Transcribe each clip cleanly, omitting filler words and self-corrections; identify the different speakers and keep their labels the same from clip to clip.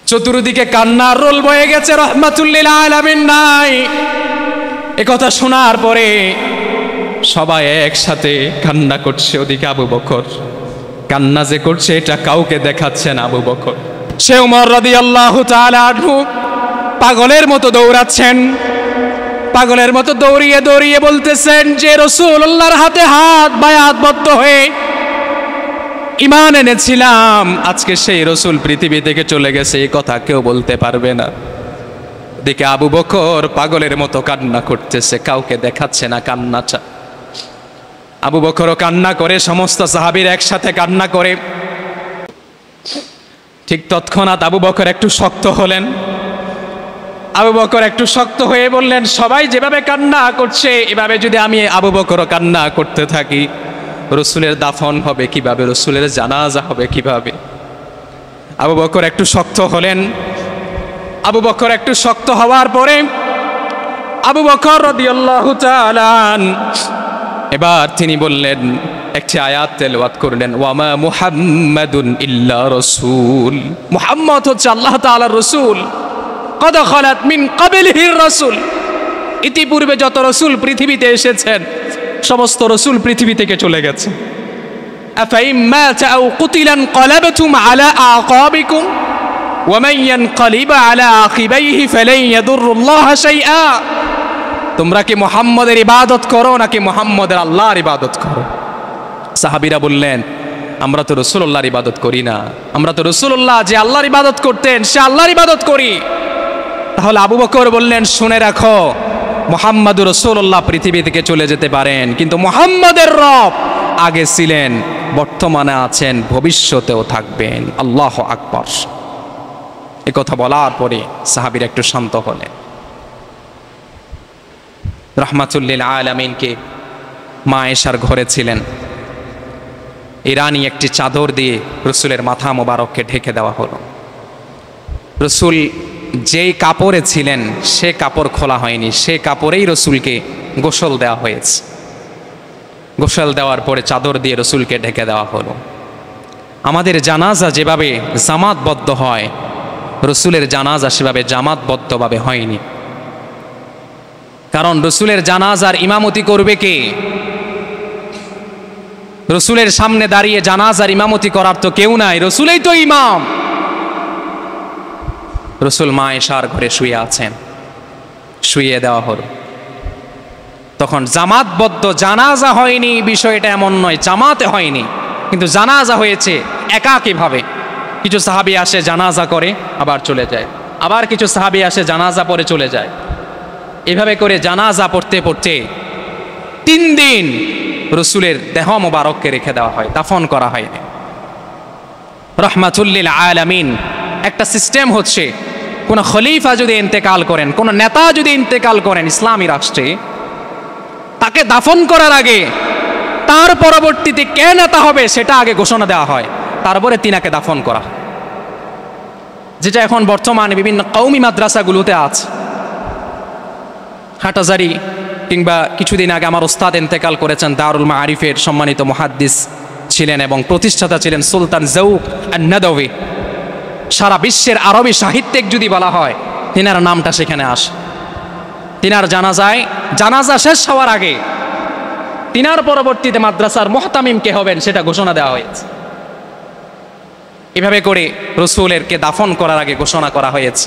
Speaker 1: চতুর্দিকে কান্নার রোল বয়ে গেছে, রহমাতুল লিল আলামিন নাই। একথা শোনার পরে সবাই একসাথে কান্না করছে। ওদিকে আবু বকর কান্না যে করছে এটা কাউকে দেখাচ্ছে না। আবু বকর সে উমর রাদিয়াল্লাহু তাআলা আনহু পাগলের মতো দৌড়াচ্ছেন, পাগলের মতো দৌড়িয়ে দৌড়িয়ে বলতেছেন যে রাসূলুল্লাহর হাতে হাত বায়াতবদ্ধ হয়ে ঈমান এনেছিলাম, আজকে সেই রাসূল পৃথিবী থেকে চলে গেছে, এই কথা কেউ বলতে পারবে না। দেখে আবু বকর পাগলের মতো কান্না করতেছে, কাউকে দেখাচ্ছে না কান্নাটা। আবু বকরও কান্না করে, সমস্ত সাহাবীরা একসাথে কান্না করে। ঠিক তৎক্ষণাৎ আবু বকর একটু শক্ত হলেন। আবু বকর একটু শক্ত হয়ে বললেন, সবাই যেভাবে কান্না করছে এভাবে যদি আমি আবু বকরও কান্না করতে থাকি, রসুলের দাফন হবে কিভাবে, রসুলের জানাজা হবে কিভাবে? আবু বকর একটু শক্ত হলেন। আবু বকর একটু শক্ত হওয়ার পরে আবু বকর রাদিয়াল্লাহু তাআলা এবার তিনি বললেন, একটি আয়াত তেলাওয়াত করলেন, ওয়ামা মুহাম্মাদুন ইল্লা রাসূল, মুহাম্মদ হচ্ছে আল্লাহ তাআলার রাসূল। কদ খালাত মিন ক্বাবলিহির রাসূল, ইতিপূর্বে যত রাসূল পৃথিবীতে এসেছেন সমস্ত রাসূল পৃথিবী থেকে চলে গেছে। আফাইম মাতা আও কুতিলান ক্বালাবতুম আলা আকাবিকুম ওয়া মান ইয়ানকালিব আলা আকিবাইহি ফালান ইয়াদুরুল্লাহা শাইআ। তোমরা কি মুহাম্মদের ইবাদত করো নাকি মুহাম্মদের আল্লাহর ইবাদত করো? সাহাবীরা বললেন, আমরা তো রাসূলুল্লাহর ইবাদত করি না, আমরা তো রাসূলুল্লাহ যে আল্লাহর ইবাদত করতেন সে আল্লাহর ইবাদত করি। তাহলে আবু বকর বললেন, শুনে রাখো, মুহাম্মাদুর রাসূলুল্লাহ পৃথিবী থেকে চলে যেতে পারেন, কিন্তু মুহাম্মাদের রব আগে ছিলেন, বর্তমানে আছেন, ভবিষ্যতেও থাকবেন। আল্লাহু আকবার। এই কথা বলার পরে সাহাবীরা একটু শান্ত হলেন। রাহমাতুল লিল আলামিনকে মা আয়েশার ঘরে ছিলেন, ইরানি একটি চাদর দিয়ে রসুলের মাথা মোবারককে ঢেকে দেওয়া হলো। রসুল যেই কাপড়ে ছিলেন সে কাপড় খোলা হয়নি, সে কাপড়েই রসুলকে গোসল দেওয়া হয়েছে। গোসল দেওয়ার পরে চাদর দিয়ে রসুলকে ঢেকে দেওয়া হলো। আমাদের জানাজা যেভাবে জামাতবদ্ধ হয়, রসুলের জানাজা সেভাবে জামাতবদ্ধভাবে হয়নি। কারণ রসুলের জানাজার ইমামতি করবে কে? রসুলের সামনে দাঁড়িয়ে জানাজার ইমামতি করার তো কেউ নাই, রসুলেই তো ইমাম। রসুল মা আয়েশার ঘরে শুয়ে আছেন, শুয়ে দেওয়া হলো। তখন জামাতবদ্ধ জানাজা হয়নি বিষয়টা এমন নয়, জামাতে হয়নি, কিন্তু জানাজা হয়েছে একাকীভাবে। কিছু সাহাবী আসে জানাজা করে আবার চলে যায়, আবার কিছু সাহাবী আসে জানাজা পড়ে চলে যায়। এভাবে করে জানাজা পড়তে পড়তে 3 দিন রসুলের দেহ মোবারককে রেখে দেওয়া হয়, দাফন করা হয়নি। রাহমাতুল লিল আলামিন একটা সিস্টেম হচ্ছে, কোন খলিফা যদি ইন্তেকাল করেন, কোন নেতা যদি ইন্তেকাল করেন ইসলামী রাষ্ট্রে, তাকে দাফন করার আগে তার পরবর্তীতে কে নেতা হবে সেটা আগে ঘোষণা দেওয়া হয়, তারপরে তিনাকে দাফন করা হয়। যেটা এখন বর্তমানে বিভিন্ন কওমি মাদ্রাসাগুলোতে আছে। হাটাজারি কিংবা কিছুদিন আগে আমার ওস্তাদ ইন্তেকাল করেছেন, দারুল মাআরিফের সম্মানিত মুহাদ্দিস ছিলেন এবং প্রতিষ্ঠাতা ছিলেন সুলতান যৌক আন-নাদওয়ী। সারা বিশ্বের আরবি সাহিত্যিক যদি বলা হয় তিনার নামটা সেখানে আসে। তিনার জানাজা শেষ হওয়ার আগে তিনার পরবর্তীতে মাদ্রাসার মুহতামিম কে হবেন সেটা ঘোষণা দেওয়া হয়েছে। এভাবে করে রসুলেরকে দাফন করার আগে ঘোষণা করা হয়েছে।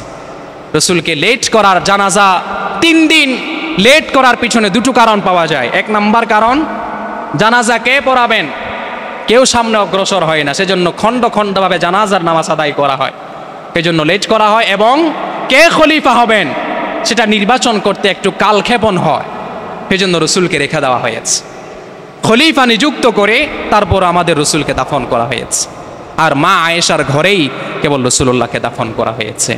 Speaker 1: রসুলকে লেট করার, জানাজা 3 দিন লেট করার পিছনে 2টো কারণ পাওয়া যায়। 1 নম্বর কারণ, জানাজা কে পড়াবেন, কেউ সামনে অগ্রসর হয় না, সেজন্য খণ্ড খণ্ডভাবে জানাজার নামাজ আদায় করা হয়, সেজন্য লেট করা হয়। এবং কে খলিফা হবেন সেটা নির্বাচন করতে একটু কালক্ষেপণ হয়, সেজন্য রসুলকে রেখে দেওয়া হয়েছে। খলিফা নিযুক্ত করে তারপর আমাদের রসুলকে দাফন করা হয়েছে। আর মা আয়েশার ঘরেই কেবল রসুলুল্লাহকে দাফন করা হয়েছে।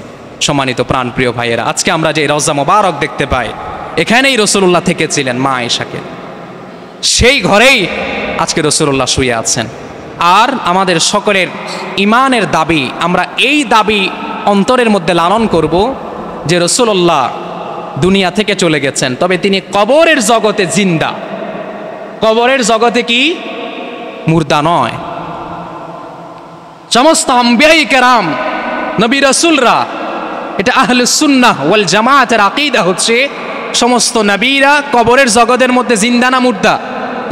Speaker 1: সম্মানিত প্রাণপ্রিয় ভাইয়েরা, আজকে আমরা যে রওজা মোবারক দেখতে পাই, এখানেই রসুলুল্লাহ থেকেছিলেন মা আয়েশাকে, সেই ঘরেই আজকে রসুলুল্লাহ শুয়ে আছেন। আর আমাদের সকলের ইমানের দাবি, আমরা এই দাবি অন্তরের মধ্যে লালন করব যে রসুলুল্লাহ দুনিয়া থেকে চলে গেছেন, তবে তিনি কবরের জগতে জিন্দা। কবরের জগতে কি মুর্দা নয়। সমস্ত আম্বিয়া কেরাম নবী রাসূলরা, এটা আহলুস সুন্নাহ ওয়াল জামাআতের আকীদা হচ্ছে সমস্ত নবীরা কবরের জগতের মধ্যে জিন্দা না মুর্দা?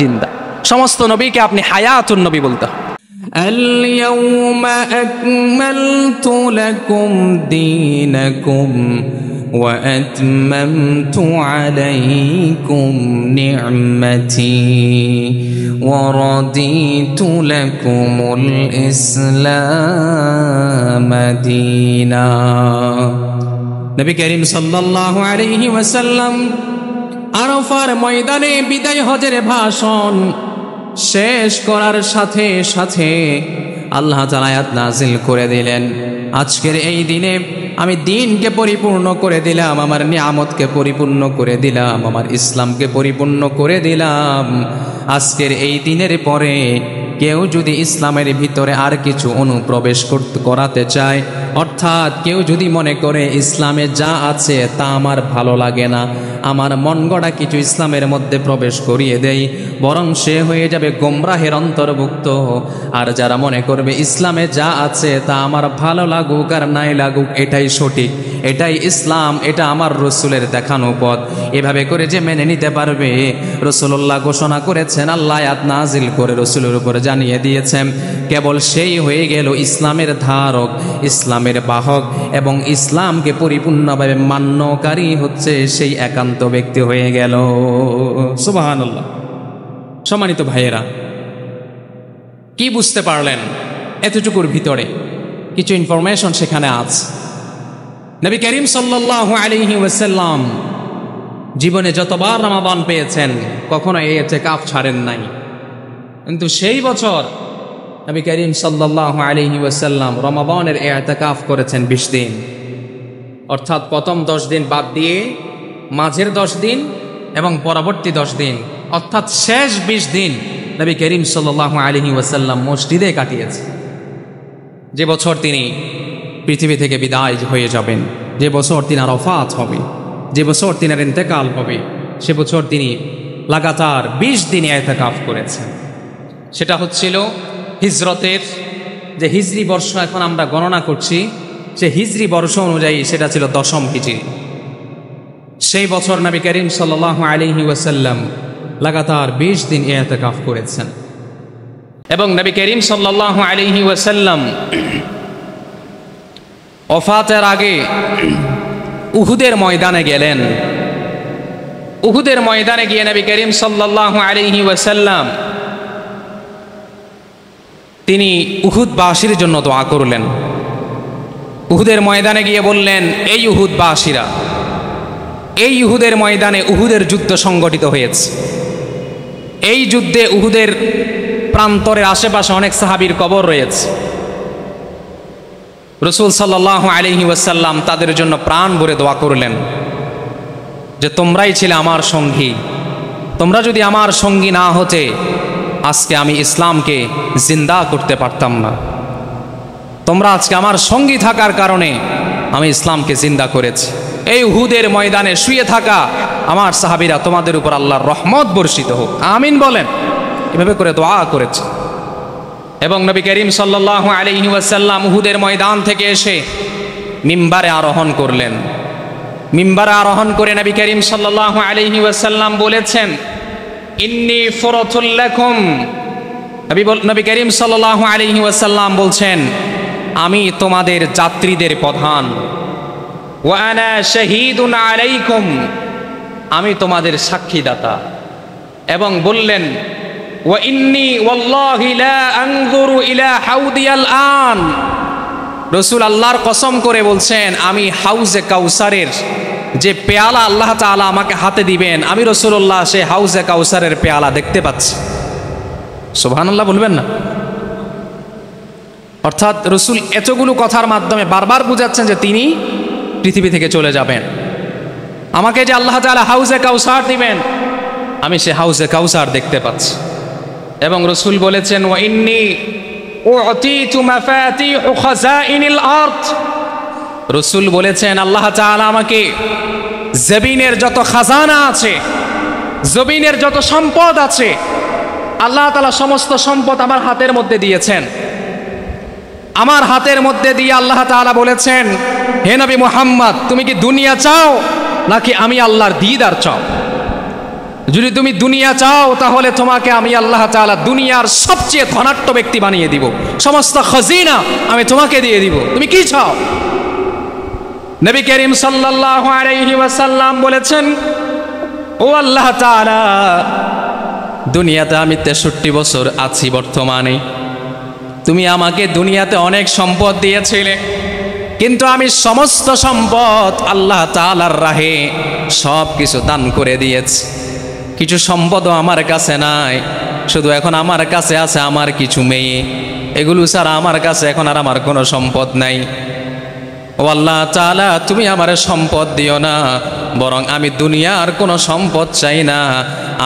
Speaker 1: জিন্দা। সমস্ত নবীকে আপনি হায়াতুন নবী বলতে হবে।
Speaker 2: اليوم أكملت لكم دينكم وأتممت عليكم نعمتي ورضيت لكم الإسلام دينا। নবী করিম সাল্লাল্লাহু আলাইহি ওয়াসাল্লাম আরাফার ময়দানে বিদায় হজের ভাষণ শেষ করার সাথে সাথে আল্লাহ তাআলা আয়াত নাযিল করে দিলেন, আজকের এই দিনে আমি দ্বীনকে পরিপূর্ণ করে দিলাম, আমার নিয়ামতকে পরিপূর্ণ করে দিলাম, আমার ইসলামকে পরিপূর্ণ করে দিলাম। আজকের এই দিনের পরে কেউ যদি ইসলামের ভিতরে আর কিছু অনুপ্রবেশ করাতে চায়, অর্থাৎ কেউ যদি মনে করে ইসলামে যা আছে তা আমার ভালো লাগে না, আমার মন গড়া কিছু ইসলামের মধ্যে প্রবেশ করিয়ে দেই, বরং সে হয়ে যাবে গোমরাহের অন্তর্ভুক্ত। আর যারা মনে করবে ইসলামে যা আছে তা আমার ভালো লাগুক আর নাই লাগুক এটাই সঠিক, এটাই ইসলাম, এটা আমার রসুলের দেখানো পথ, এভাবে করে যে মেনে নিতে পারবে, রসুল্লাহ ঘোষণা করেছেন, আল্লাহ আয়াত নাজিল করে রসুলের উপরে জানিয়ে দিয়েছেন, কেবল সেই হয়ে গেল ইসলামের ধারক, ইসলামের বাহক এবং ইসলামকে পরিপূর্ণভাবে মান্যকারী হচ্ছে সেই একান্ত ব্যক্তি হয়ে গেল। সুবহানাল্লাহ। সম্মানিত ভাইয়েরা, কি বুঝতে পারলেন এতটুকুর ভিতরে? কিছু ইনফরমেশন সেখানে আছে। নবী করিম সাল্লাল্লাহু আলাইহি ওয়াসাল্লাম জীবনে যতবার রমাদান পেয়েছেন কখনো এই ইতিকাফ ছাড়েন নাই, কিন্তু সেই বছর নবী করিম সাল্লাল্লাহু আলাইহি ওয়াসাল্লাম রমাদানের ইতিকাফ করেছেন 20 দিন, অর্থাৎ প্রথম 10 দিন বাদ দিয়ে মাঝের 10 দিন এবং পরবর্তী 10 দিন, অর্থাৎ শেষ 20 দিন নবী করিম সাল্লাল্লাহু আলাইহি ওয়াসাল্লাম মসজিদে কাটিয়েছেন। যে বছর তিনি পৃথিবী থেকে বিদায় হয়ে যাবেন, যে বছর তিনার ওফাত হবে, যে বছর তিনার ইন্তেকাল হবে, সে বছর তিনি লাগাতার 20 দিন ইতিকাফ করেছেন। সেটা হচ্ছিল হিজরতের যে হিজরি বর্ষ এখন আমরা গণনা করছি, সে হিজরি বর্ষ অনুযায়ী সেটা ছিল 10ম হিজরি। সেই বছর নবী করিম সাল্লাল্লাহু আলাইহি ওয়াসাল্লাম লাগাতার 20 দিন ইতিকাফ করেছেন। এবং নবী করিম সাল্লাল্লাহু আলাইহি ওয়াসাল্লাম ওফাতের আগে উহুদের ময়দানে গেলেন। উহুদের ময়দানে গিয়ে নবী করিম সাল্লাল্লাহু আলাইহি ওয়াসাল্লাম তিনি উহুদবাসীর জন্য দোয়া করলেন। উহুদের ময়দানে গিয়ে বললেন, এই উহুদবাসীরা, এই উহুদের ময়দানে উহুদের যুদ্ধ সংগঠিত হয়েছে। এই যুদ্ধে উহুদের প্রান্তরের আশেপাশে অনেক সাহাবীর কবর রয়েছে। রাসূল সাল্লাল্লাহু আলাইহি ওয়াসাল্লাম তাদের জন্য প্রাণ ভরে দোয়া করলেন যে তোমরাই ছিলে আমার সঙ্গী, তোমরা যদি আমার সঙ্গী না হতে আজকে আমি ইসলামকে জিন্দা করতে পারতাম না। তোমরা আজকে আমার সঙ্গী থাকার কারণে আমি ইসলামকে জিন্দা করেছি। এই উহুদের ময়দানে শুয়ে থাকা আমার সাহাবীরা, তোমাদের উপর আল্লাহর রহমত বর্ষিত হোক, আমিন বলেন। এভাবে করে দোয়া করেছে। এবং নবী করিম সাল্লাল্লাহু আলাইহি ওয়াসাল্লাম উহুদের ময়দান থেকে এসে মিম্বারে আরোহণ করলেন। মিম্বারে আরোহণ করে নবী করিম সাল্লাল্লাহু আলাইহি ওয়াসাল্লাম বলেছেন, ইন্নী ফুরাতুল লাকুম। নবী করিম সাল্লাল্লাহু আলাইহি ওয়াসাল্লাম বলছেন, আমি তোমাদের যাত্রীদের প্রধান। ওয়া আনা শাহীদুন আলাইকুম, আমি তোমাদের সাক্ষীদাতা। এবং বললেন, ওয়া ইন্নী ওয়াল্লাহি লা আনজুরু ইলা হাউদিয়াল আন। রাসূল আল্লাহর কসম করে বলছেন, আমি হাউজে কাউসারের যে পেয়ালা আল্লাহ তাআলা আমাকে হাতে দিবেন, আমি রাসূলুল্লাহ সেই হাউজে কাউসারের পেয়ালা দেখতে পাচ্ছি। সুবহানাল্লাহ বলবেন না? অর্থাৎ রাসূল এতগুলো কথার মাধ্যমে বারবার বুঝাচ্ছেন যে তিনি পৃথিবী থেকে চলে যাবেন। আমাকে যে আল্লাহ তাআলা হাউজে কাউসার দিবেন, আমি সে হাউজে কাউসার দেখতে পাচ্ছি। এবং রাসূল বলেছেন, ওয়া ইন্নী উতিতু মাফাতিহু খাযাইনিল আরদ। রাসূল বলেছেন, আল্লাহ তাআলা আমাকে জমিনের যত খাজানা আছে, জমিনের যত সম্পদ আছে, আল্লাহ তাআলা সমস্ত সম্পদ আমার হাতের মধ্যে দিয়েছেন।
Speaker 1: আমার হাতের মধ্যে দিয়ে আল্লাহ তাআলা বলেছেন, হে নবী মুহাম্মদ, তুমি কি দুনিয়া চাও নাকি আমি আল্লাহর দিদার চাও? যদি তুমি দুনিয়া চাও তাহলে তোমাকে আমি আল্লাহ তাআলা দুনিয়ার সবচেয়ে ধনাঢ্য ব্যক্তি বানিয়ে দিব, সমস্ত খাজিনা আমি তোমাকে দিয়ে দিব। তুমি কি চাও? নবী করিম সাল্লাল্লাহু আলাইহি ওয়াসাল্লাম বলেছেন, ও আল্লাহ তাআলা, দুনিয়াতে আমি 63 বছর আছি বর্তমানে। তুমি আমাকে দুনিয়াতে অনেক সম্পদ দিয়েছিলে, কিন্তু আমি সমস্ত সম্পদ আল্লাহ তাআলার রাহে সব কিছু দান করে দিয়েছি। কিছু সম্পদও আমার কাছে নাই, শুধু এখন আমার কাছে আছে আমার কিছু মেয়ে। এগুলো ছাড়া আমার কাছে এখন আর আমার কোনো সম্পদ নাই। ও আল্লাহ তাআলা, তুমি আমার সম্পদ দিও না, বরং আমি দুনিয়ার কোনো সম্পদ চাই না।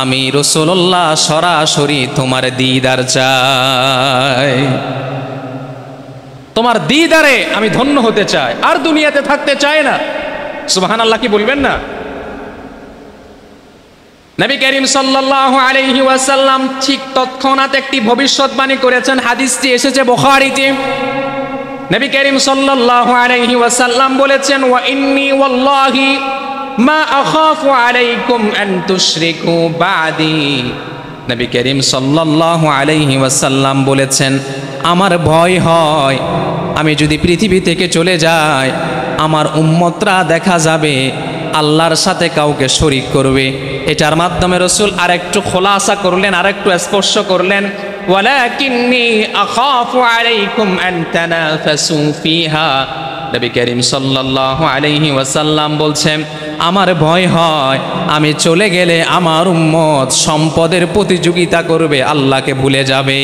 Speaker 1: আমি রাসূলুল্লাহ সরাসরি তোমার দিদার চাই। তোমার দিদারে আমি ধন্য হতে চাই, আর দুনিয়াতে থাকতে চাই না। সুবহানাল্লাহ কি বলবেন না? নবী করিম সাল্লাল্লাহু আলাইহি ওয়াসাল্লাম ঠিক তৎক্ষণাৎ একটি ভবিষ্যৎবাণী করেছেন। হাদিসটি এসেছে বুখারীতে। নবী করিম সাল্লাল্লাহু আলাইহি ওয়াসাল্লাম বলেছেন, ওয়া ইন্নী ওয়াল্লাহি মা আখাফু আলাইকুম আন তুশরিকু বাদি। নবী করিম সাল্লাল্লাহু আলাইহি ওয়াসাল্লাম বলেছেন, আমার ভয় হয় আমি যদি পৃথিবী থেকে চলে যাই, আমার উম্মতরা দেখা যাবে আল্লাহর সাথে কাউকে শরীক করবে। এটার মাধ্যমে রাসূল আরেকটু খোলাসা করলেন, আরেকটু স্পর্শ করলেন, ওয়ালাকিন্নী আখাফু আলাইকুম আন তানাফাসু ফিহা। নবী করিম সাল্লাল্লাহু আলাইহি ওয়াসাল্লাম বলছেন, আমার ভয় হয় আমি চলে গেলে আমার উম্মত সম্পদের প্রতিযোগিতা করবে, আল্লাহকে ভুলে যাবে।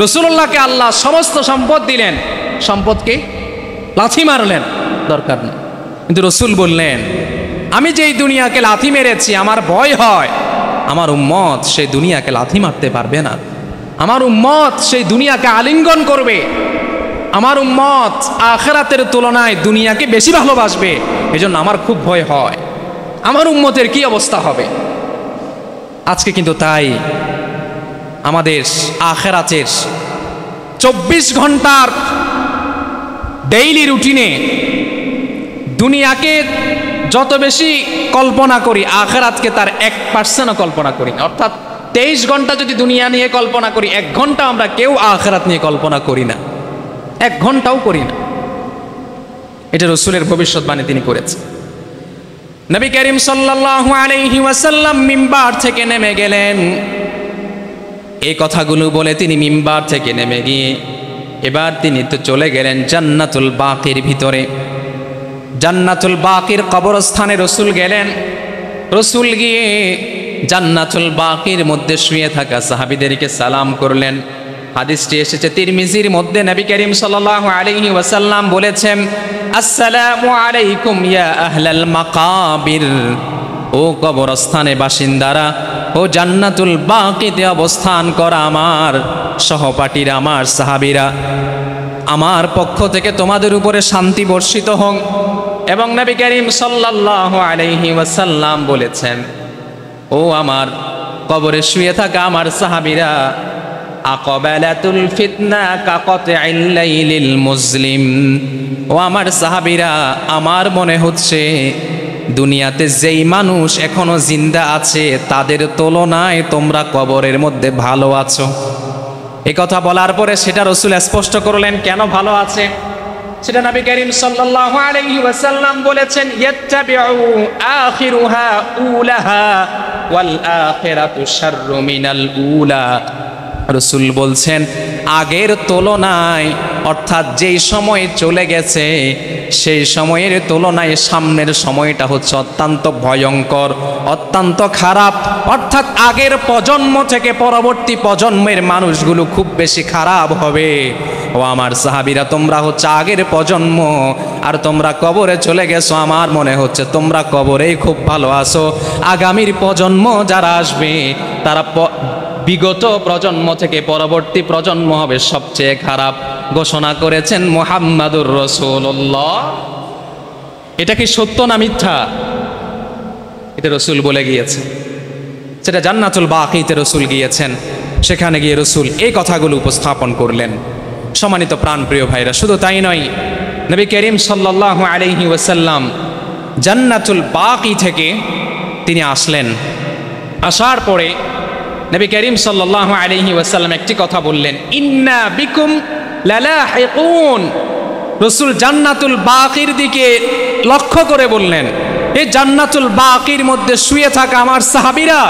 Speaker 1: রাসূলুল্লাহকে আল্লাহ সমস্ত সম্পদ দিলেন, সম্পদকে লাথি মারলেন, দরকার নেই। কিন্তু রাসূল বললেন, আমি যেই দুনিয়াকে লাথি মেরেছি, আমার ভয় হয় আমার উম্মত সেই দুনিয়াকে লাথি মারতে পারবে না। আমার উম্মত সেই দুনিয়াকে আলিঙ্গন করবে। আমার উম্মত আখিরাতের তুলনায় দুনিয়াকে বেশি ভালোবাসবে। এজন্য আমার খুব ভয় হয় আমার উম্মতের কি অবস্থা হবে। আজকে কিন্তু তাই, আমাদের আখিরাতের 24 ঘন্টার ডেইলি রুটিনে দুনিয়াকে যত বেশি কল্পনা করি, আখিরাতকে তার 1% কল্পনা করি না। অর্থাৎ 23 ঘন্টা যদি দুনিয়া নিয়ে কল্পনা করি, 1 ঘন্টা আমরা কেউ আখিরাত নিয়ে কল্পনা করি না, 1 ঘন্টাও করি না। এটা রাসূলের ভবিষ্যৎবাণী তিনি করেছেন। নবী করিম সাল্লাল্লাহু আলাইহি ওয়াসাল্লাম মিম্বার থেকে নেমে গেলেন। এই কথাগুলো বলে তিনি মিম্বার থেকে নেমে গিয়ে এবার তিনি তো চলে গেলেন জান্নাতুল বাকির ভিতরে। জান্নাতুল বাকির কবরস্থানে রাসূল গেলেন। রাসূল গিয়ে জান্নাতুল বাকির মধ্যে শুয়ে থাকা সাহাবীদেরকে সালাম করলেন। হাদিসটি এসেছে তিরমিজির মধ্যে। নবী করিম সাল্লাল্লাহু আলাইহি ওয়াসাল্লাম বলেছেন, আসসালামু আলাইকুম ইয়া আহলাল মাকাবির। ও কবরস্থানে বাসিন্দারা, ও জান্নাতুল বাকিতে অবস্থান করা আমার সহপাঠীরা, আমার সাহাবীরা, আমার পক্ষ থেকে তোমাদের উপরে শান্তি বর্ষিত হোক। এবং নবী করিম সাল্লাল্লাহু আলাইহি ওয়াসাল্লাম বলেছেন, ও আমার কবরে শুয়ে থাকা আমার সাহাবীরা, আকবালাতুল ফিতনা কাকতইল লাইলিল মুসলিম। ও আমার সাহাবীরা, আমার মনে হচ্ছে দুনিয়াতে যেই মানুষ এখনো জিন্দা আছে তাদের তুলনায় তোমরা কবরের মধ্যে ভালো আছো। এই কথা বলার পরে সেটা রাসূল স্পষ্ট করলেন কেন ভালো আছে সেটা। নবী করিম সাল্লাল্লাহু আলাইহি ওয়াসাল্লাম বলেছেন, ইয়াত্তাবিউ আখিরুহা উলাহা ওয়াল আখিরাতু শাররু মিনাল উলা। রাসূল বলছেন, আগের তুলনায়, অর্থাৎ যেই সময় চলে গেছে সেই সময়ের তুলনায় সামনের সময়টা হচ্ছে অত্যন্ত ভয়ঙ্কর, অত্যন্ত খারাপ। অর্থাৎ আগের প্রজন্ম থেকে পরবর্তী প্রজন্মের মানুষগুলো খুব বেশি খারাপ হবে। ও আমার সাহাবীরা, তোমরা হচ্ছে আগের প্রজন্ম, আর তোমরা কবরে চলে গেছো। আমার মনে হচ্ছে তোমরা কবরেই খুব ভালো আছো। আগামীর প্রজন্ম যারা আসবে তারা বিগত প্রজন্ম থেকে পরবর্তী প্রজন্ম হবে সবচেয়ে খারাপ, ঘোষণা করেছেন মুহাম্মাদুর রাসূলুল্লাহ। এটা কি সত্য না মিথ্যা? এটা রাসূল বলে গিয়েছে। সেটা জান্নাতুল বাকিতে রাসূল গিয়েছেন, সেখানে গিয়ে রাসূল এই কথাগুলো উপস্থাপন করলেন। সম্মানিত প্রাণপ্রিয় ভাইরা, শুধু তাই নয়, নবী করিম সাল্লাল্লাহু আলাইহি ওয়াসাল্লাম জান্নাতুল বাকি থেকে তিনি আসলেন। আসার পরে নবী করিম সাল্লাল্লাহু আলাইহি ওয়াসাল্লাম একটি কথা বললেন, ইন্না বিকুম লালাহিকুন। রাসূল জান্নাতুল বাকির দিকে লক্ষ্য করে বললেন, এই জান্নাতুল বাকির মধ্যে শুয়ে থাকা আমার সাহাবীরা,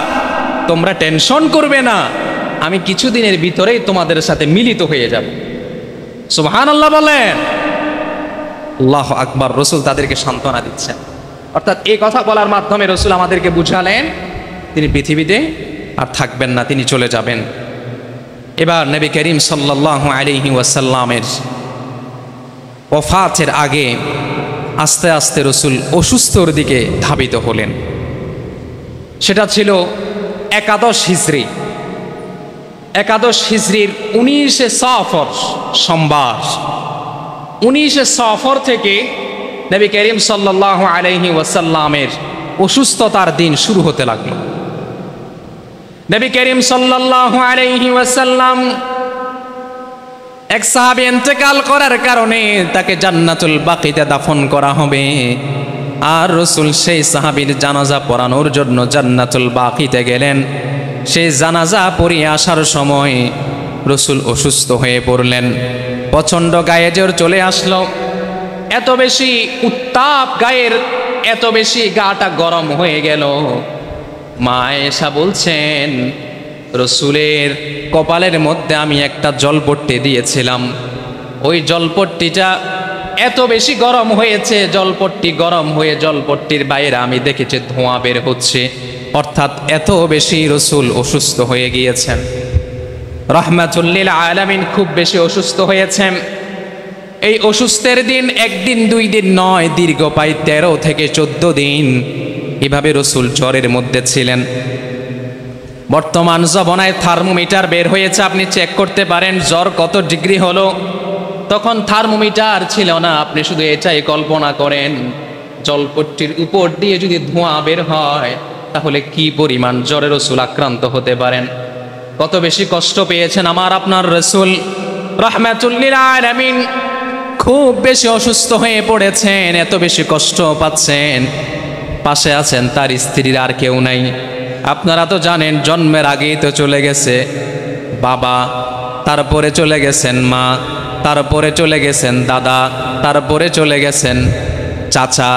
Speaker 1: তোমরা টেনশন করবে না, আমি কিছুদিনের ভিতরেই তোমাদের সাথে মিলিত হয়ে যাব। সুবহানাল্লাহ বলেন। আল্লাহু আকবার। রাসূল তাদেরকে সান্ত্বনা দিচ্ছেন, অর্থাৎ এই কথা বলার মাধ্যমে রাসূল আমাদেরকে বুঝালেন তিনি পৃথিবীতে আর থাকবেন না, তিনি চলে যাবেন। এবার নবী করিম সাল্লাল্লাহু আলাইহি ওয়াসাল্লামের ওফাতের আগে আস্তে আস্তে রাসূল অসুস্থর দিকে ধাবিত হলেন। সেটা ছিল একাদশ হিজরি। একাদশ হিজরির 19 সফর সোমবার। 19 সফর থেকে নবী করিম সাল্লাল্লাহু আলাইহি ওয়াসাল্লামের অসুস্থতার দিন শুরু হতে লাগলো। নবী করিম সাল্লাল্লাহু আলাইহি ওয়াসাল্লাম এক সাহাবী ইন্তেকাল করার কারণে তাকে জান্নাতুল বাকিতে দাফন করা হবে, আর রাসূল সেই সাহাবীর জানাজা পড়ানোর জন্য জান্নাতুল বাকিতে গেলেন। সেই জানাজা পড়িয়ে আসার সময় রাসূল অসুস্থ হয়ে পড়লেন। প্রচণ্ড গায়ে জ্বর চলে আসলো, এত বেশি উত্তাপ গায়ের, এত বেশি গাটা গরম হয়ে গেল। মা আয়েশা বলছেন, রাসূলের কপালের মধ্যে আমি একটা জলপট্টি দিয়েছিলাম, ওই জলপট্টিটা এত বেশি গরম হয়েছে, জলপট্টি গরম হয়ে জলপট্টির বাইরে আমি দেখেছি ধোঁয়া বের হচ্ছে, অর্থাৎ এত বেশি রাসূল অসুস্থ হয়ে গিয়েছেন। রাহমাতুল লিল আলামিন খুব বেশি অসুস্থ হয়েছেন। এই অসুস্থের দিন একদিন দুই দিন নয়, দীর্ঘ প্রায় 13 থেকে 14 দিন এভাবে রাসূল জ্বরের মধ্যে ছিলেন। বর্তমান জমানায় থার্মোমিটার বের হয়েছে, আপনি চেক করতে পারেন জ্বর কত ডিগ্রি হলো। তখন থার্মোমিটার ছিল না, আপনি শুধু এটাই কল্পনা করেন জলপট্টির উপর দিয়ে যদি ধোঁয়া বের হয় তাহলে কি পরিমাণ জ্বরে রাসূল আক্রান্ত হতে পারেন। কত বেশি কষ্ট পেয়েছেন আমার আপনার রাসূল রাহমাতুল লিল আলামিন। খুব বেশি অসুস্থ হয়ে পড়েছেন, এত বেশি কষ্ট পাচ্ছেন। পাশে আছেন তার স্ত্রীর আর কেউ নাই। আপনারা তো জানেন জন্মের আগেই তো চলে গেছে বাবা, তারপরে চলে গেছেন মা, তারপরে চলে গেছেন দাদা, তারপরে চলে গেছেন চাচা,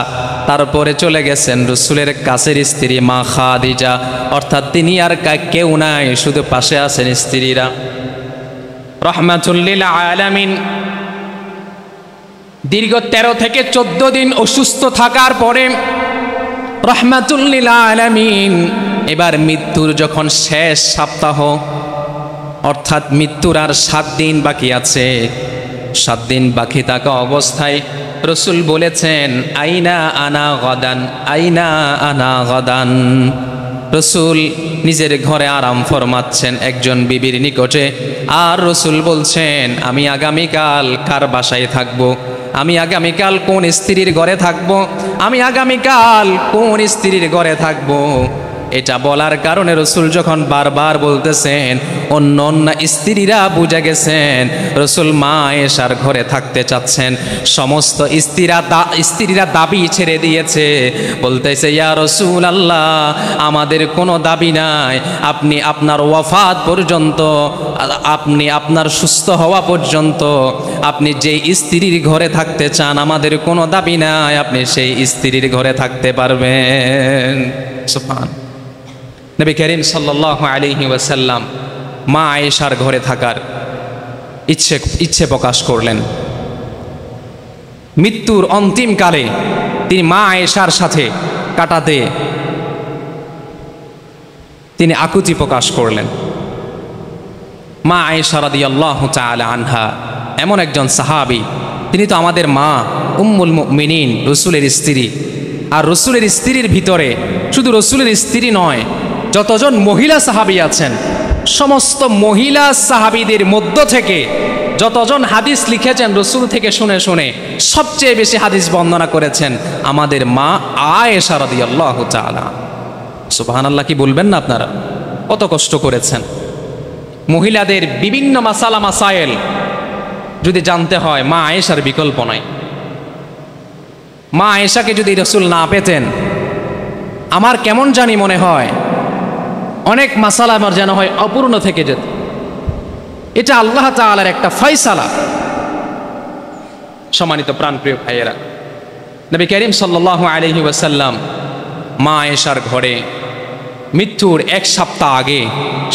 Speaker 1: তারপরে চলে গেছেন রাসূলের কাছের স্ত্রী মা খাদিজা, অর্থাৎ তিনি আর কেউ নাই, শুধু পাশে আছেন স্ত্রীরা। রাহমাতুল লিল আলামিন দীর্ঘ 13 থেকে 14 দিন অসুস্থ থাকার পরে রাহমাতুল লিল আলামিন এবার মৃত্যুর যখন শেষ সপ্তাহ, অর্থাৎ মৃত্যুর আর 7 দিন বাকি আছে, 7 দিন বাকি থাকা অবস্থায় রাসূল বলেছেন, আইনা আনা গাদান, আইনা আনা গাদান। রাসূল নিজের ঘরে আরাম ফরমাচ্ছেন একজন বিবির নিকটে, আর রাসূল বলছেন, আমি আগামীকাল কার বাসায় থাকব, আমি আগামীকাল কোন স্ত্রীর ঘরে থাকব, আমি আগামীকাল কোন স্ত্রীর ঘরে থাকব। এটা বলার কারণে রাসূল যখন বারবার বলতেছেন, অন্য অন্য স্ত্রীরা বুঝে গেছেন রাসূল মা আয়েশার ঘরে থাকতে চাচ্ছেন। সমস্ত স্ত্রীরা দাবি ছেড়ে দিয়েছে, বলতেছে, ইয়া রাসূলুল্লাহ, আমাদের কোনো দাবি নাই, আপনি আপনার ওয়াফাত পর্যন্ত, আপনি আপনার সুস্থ হওয়া পর্যন্ত আপনি যেই স্ত্রীর ঘরে থাকতে চান আমাদের কোনো দাবি নাই, আপনি সেই স্ত্রীর ঘরে থাকতে পারবেন। সুবহান। নবী করিম সাল্লাল্লাহু আলাইহি ওয়াসাল্লাম মা আয়েশার ঘরে থাকার ইচ্ছে প্রকাশ করলেন। মৃত্যুর অন্তিম কালে তিনি মা আয়েশার সাথে কাটাতে তিনি আকুতি প্রকাশ করলেন। মা আয়েশা রাদিয়াল্লাহু তাআলা আনহা এমন একজন সাহাবী, তিনি তো আমাদের মা উম্মুল মুমিনিন, রাসূলের স্ত্রী। আর রাসূলের স্ত্রীর ভিতরে শুধু রাসূলের স্ত্রী নয়, যতজন মহিলা সাহাবী আছেন সমস্ত মহিলা সাহাবীদের মধ্য থেকে যতজন হাদিস লিখেছেন রাসূল থেকে শুনে শুনে সবচেয়ে বেশি হাদিস বর্ণনা করেছেন আমাদের মা আয়েশা রাদিয়াল্লাহু তাআলা। সুবহানাল্লাহ, কি বলবেন না আপনারা, কত কষ্ট করেছেন। মহিলাদের বিভিন্ন মাসালা মাসায়েল যদি জানতে হয় মা আয়েশার বিকল্প নাই। মা আয়েশাকে যদি রসুল না পেতেন আমার কেমন জানি মনে হয় অনেক মাসালা আমার যেন হয় অপূর্ণ থেকে যেত। এটা আল্লাহ তাআলার একটা ফয়সালা। সম্মানিত প্রাণপ্রিয় ভাইয়েরা, নবী করিম সাল্লাল্লাহু আলাইহি ওয়াসাল্লাম মা আয়েশার ঘরে মৃত্যুর 1 সপ্তাহ আগে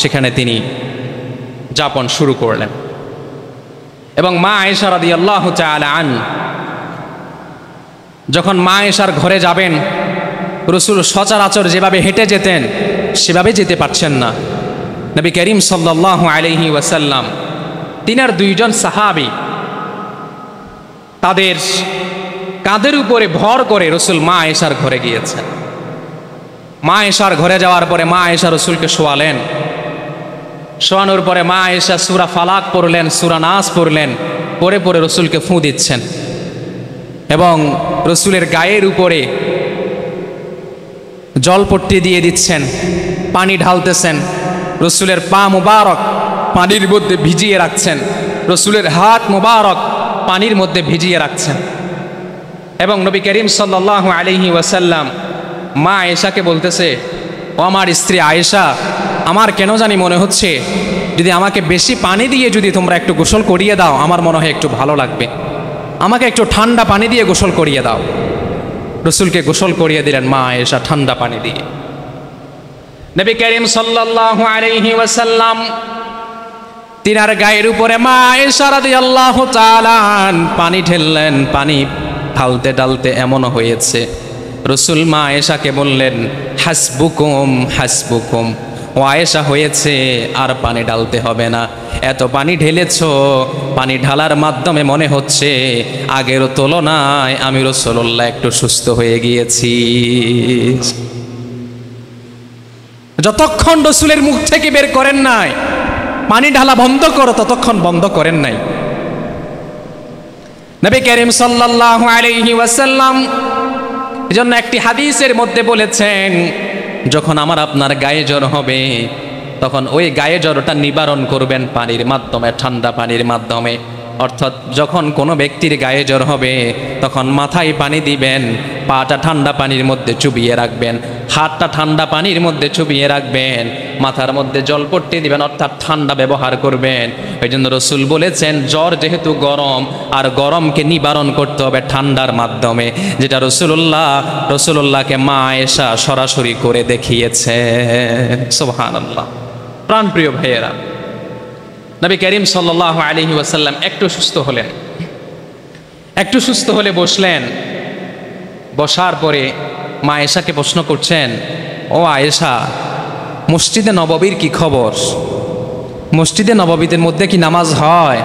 Speaker 1: সেখানে তিনি যাপন শুরু করলেন এবং মা আয়েশা রাদিয়াল্লাহু তাআলা যখন মা আয়েশার ঘরে যাবেন রসুল সচরাচর যেভাবে হেঁটে যেতেন সেভাবে যেতে পারছেন না। নবী করিম সাল্লাল্লাহু আলাইহি ওয়াসাল্লাম তিনার 2 জন সাহাবী তাদের কাঁধের উপরে ভর করে রসুল মা আয়েশার ঘরে গিয়েছেন। মা আয়েশার ঘরে যাওয়ার পরে মা আয়েশা রসুলকে শোয়ালেন। শোয়ানোর পরে মা আয়েশা সূরা ফালাক পড়লেন, সূরা নাস পড়লেন, পরে পরে রসুলকে ফুঁ দিচ্ছেন এবং রসুলের গায়ের উপরে জলপট্টি দিয়ে দিচ্ছেন, পানি ঢালতেছেন, রসুলের পা মুবারক পানির মধ্যে ভিজিয়ে রাখছেন, রসুলের হাত মুবারক পানির মধ্যে ভিজিয়ে রাখছেন এবং নবী করিম সাল্লাল্লাহু আলাইহি ওয়াসাল্লাম মা আয়েশাকে বলতেছে, ও আমার স্ত্রী আয়েশা, আমার কেন জানি মনে হচ্ছে যদি আমাকে বেশি পানি দিয়ে যদি তোমরা একটু গোসল করিয়ে দাও আমার মনে হয় একটু ভালো লাগবে, আমাকে একটু ঠান্ডা পানি দিয়ে গোসল করিয়ে দাও। রসুলকে গোসল করিয়ে দিলেন মা আয়েশা ঠান্ডা পানি দিয়ে। নবী করিম সাল্লাল্লাহু আলাইহি ওয়াসাল্লাম তিনার গায়ের উপরে মা আয়েশা রাদিয়াল্লাহু তাআলা পানি ঢেললেন। পানি ঢালতে ঢালতে এমন হয়েছে রসুল মা আয়েশাকে বললেন, হাসবুকুম হাসবুকুম, ও আয়েশা হয়েছে, আর পানি ঢালতে হবে না, এত পানি ঢেলেছ, পানি ঢালার মাধ্যমে মনে হচ্ছে আগের তুলনায় আমি রাসূলুল্লাহ একটু সুস্থ হয়ে গিয়েছি। যতক্ষণ রসুলের মুখ থেকে বের করেন নাই পানি ঢালা বন্ধ করো, ততক্ষণ বন্ধ করেন নাই। নবী করিম সাল্লাল্লাহু আলাইহি ওয়াসাল্লাম এজন্য একটি হাদিসের মধ্যে বলেছেন, যখন আমার আপনার গায়ে জ্বর হবে তখন ওই গায়ে জ্বরটা নিবারণ করবেন পানির মাধ্যমে, ঠান্ডা পানির মাধ্যমে। অর্থাৎ যখন কোনো ব্যক্তির গায়ে জ্বর হবে তখন মাথায় পানি দিবেন, পাটা ঠান্ডা পানির মধ্যে চুবিয়ে রাখবেন, হাতটা ঠান্ডা পানির মধ্যে চুবিয়ে রাখবেন, মাথার মধ্যে জলপট্টি দিবেন, অর্থাৎ ঠান্ডা ব্যবহার করবেন। ওই জন্য রসুল বলেছেন জ্বর যেহেতু গরম, আর গরমকে নিবারণ করতে হবে ঠান্ডার মাধ্যমে, যেটা রসুলুল্লাহকে মা আয়েশা সরাসরি করে দেখিয়েছে। সুবহানাল্লাহ। প্রাণপ্রিয় ভাইয়েরা, নবী করিম সাল্লাল্লাহু আলাইহি ওয়াসাল্লাম একটু সুস্থ হলেন, একটু সুস্থ হলে বসলেন। বসার পরে মা আয়েশাকে প্রশ্ন করছেন, ও আয়েশা, মসজিদে নববীর কি খবর? মসজিদে নববীদের মধ্যে কি নামাজ হয়?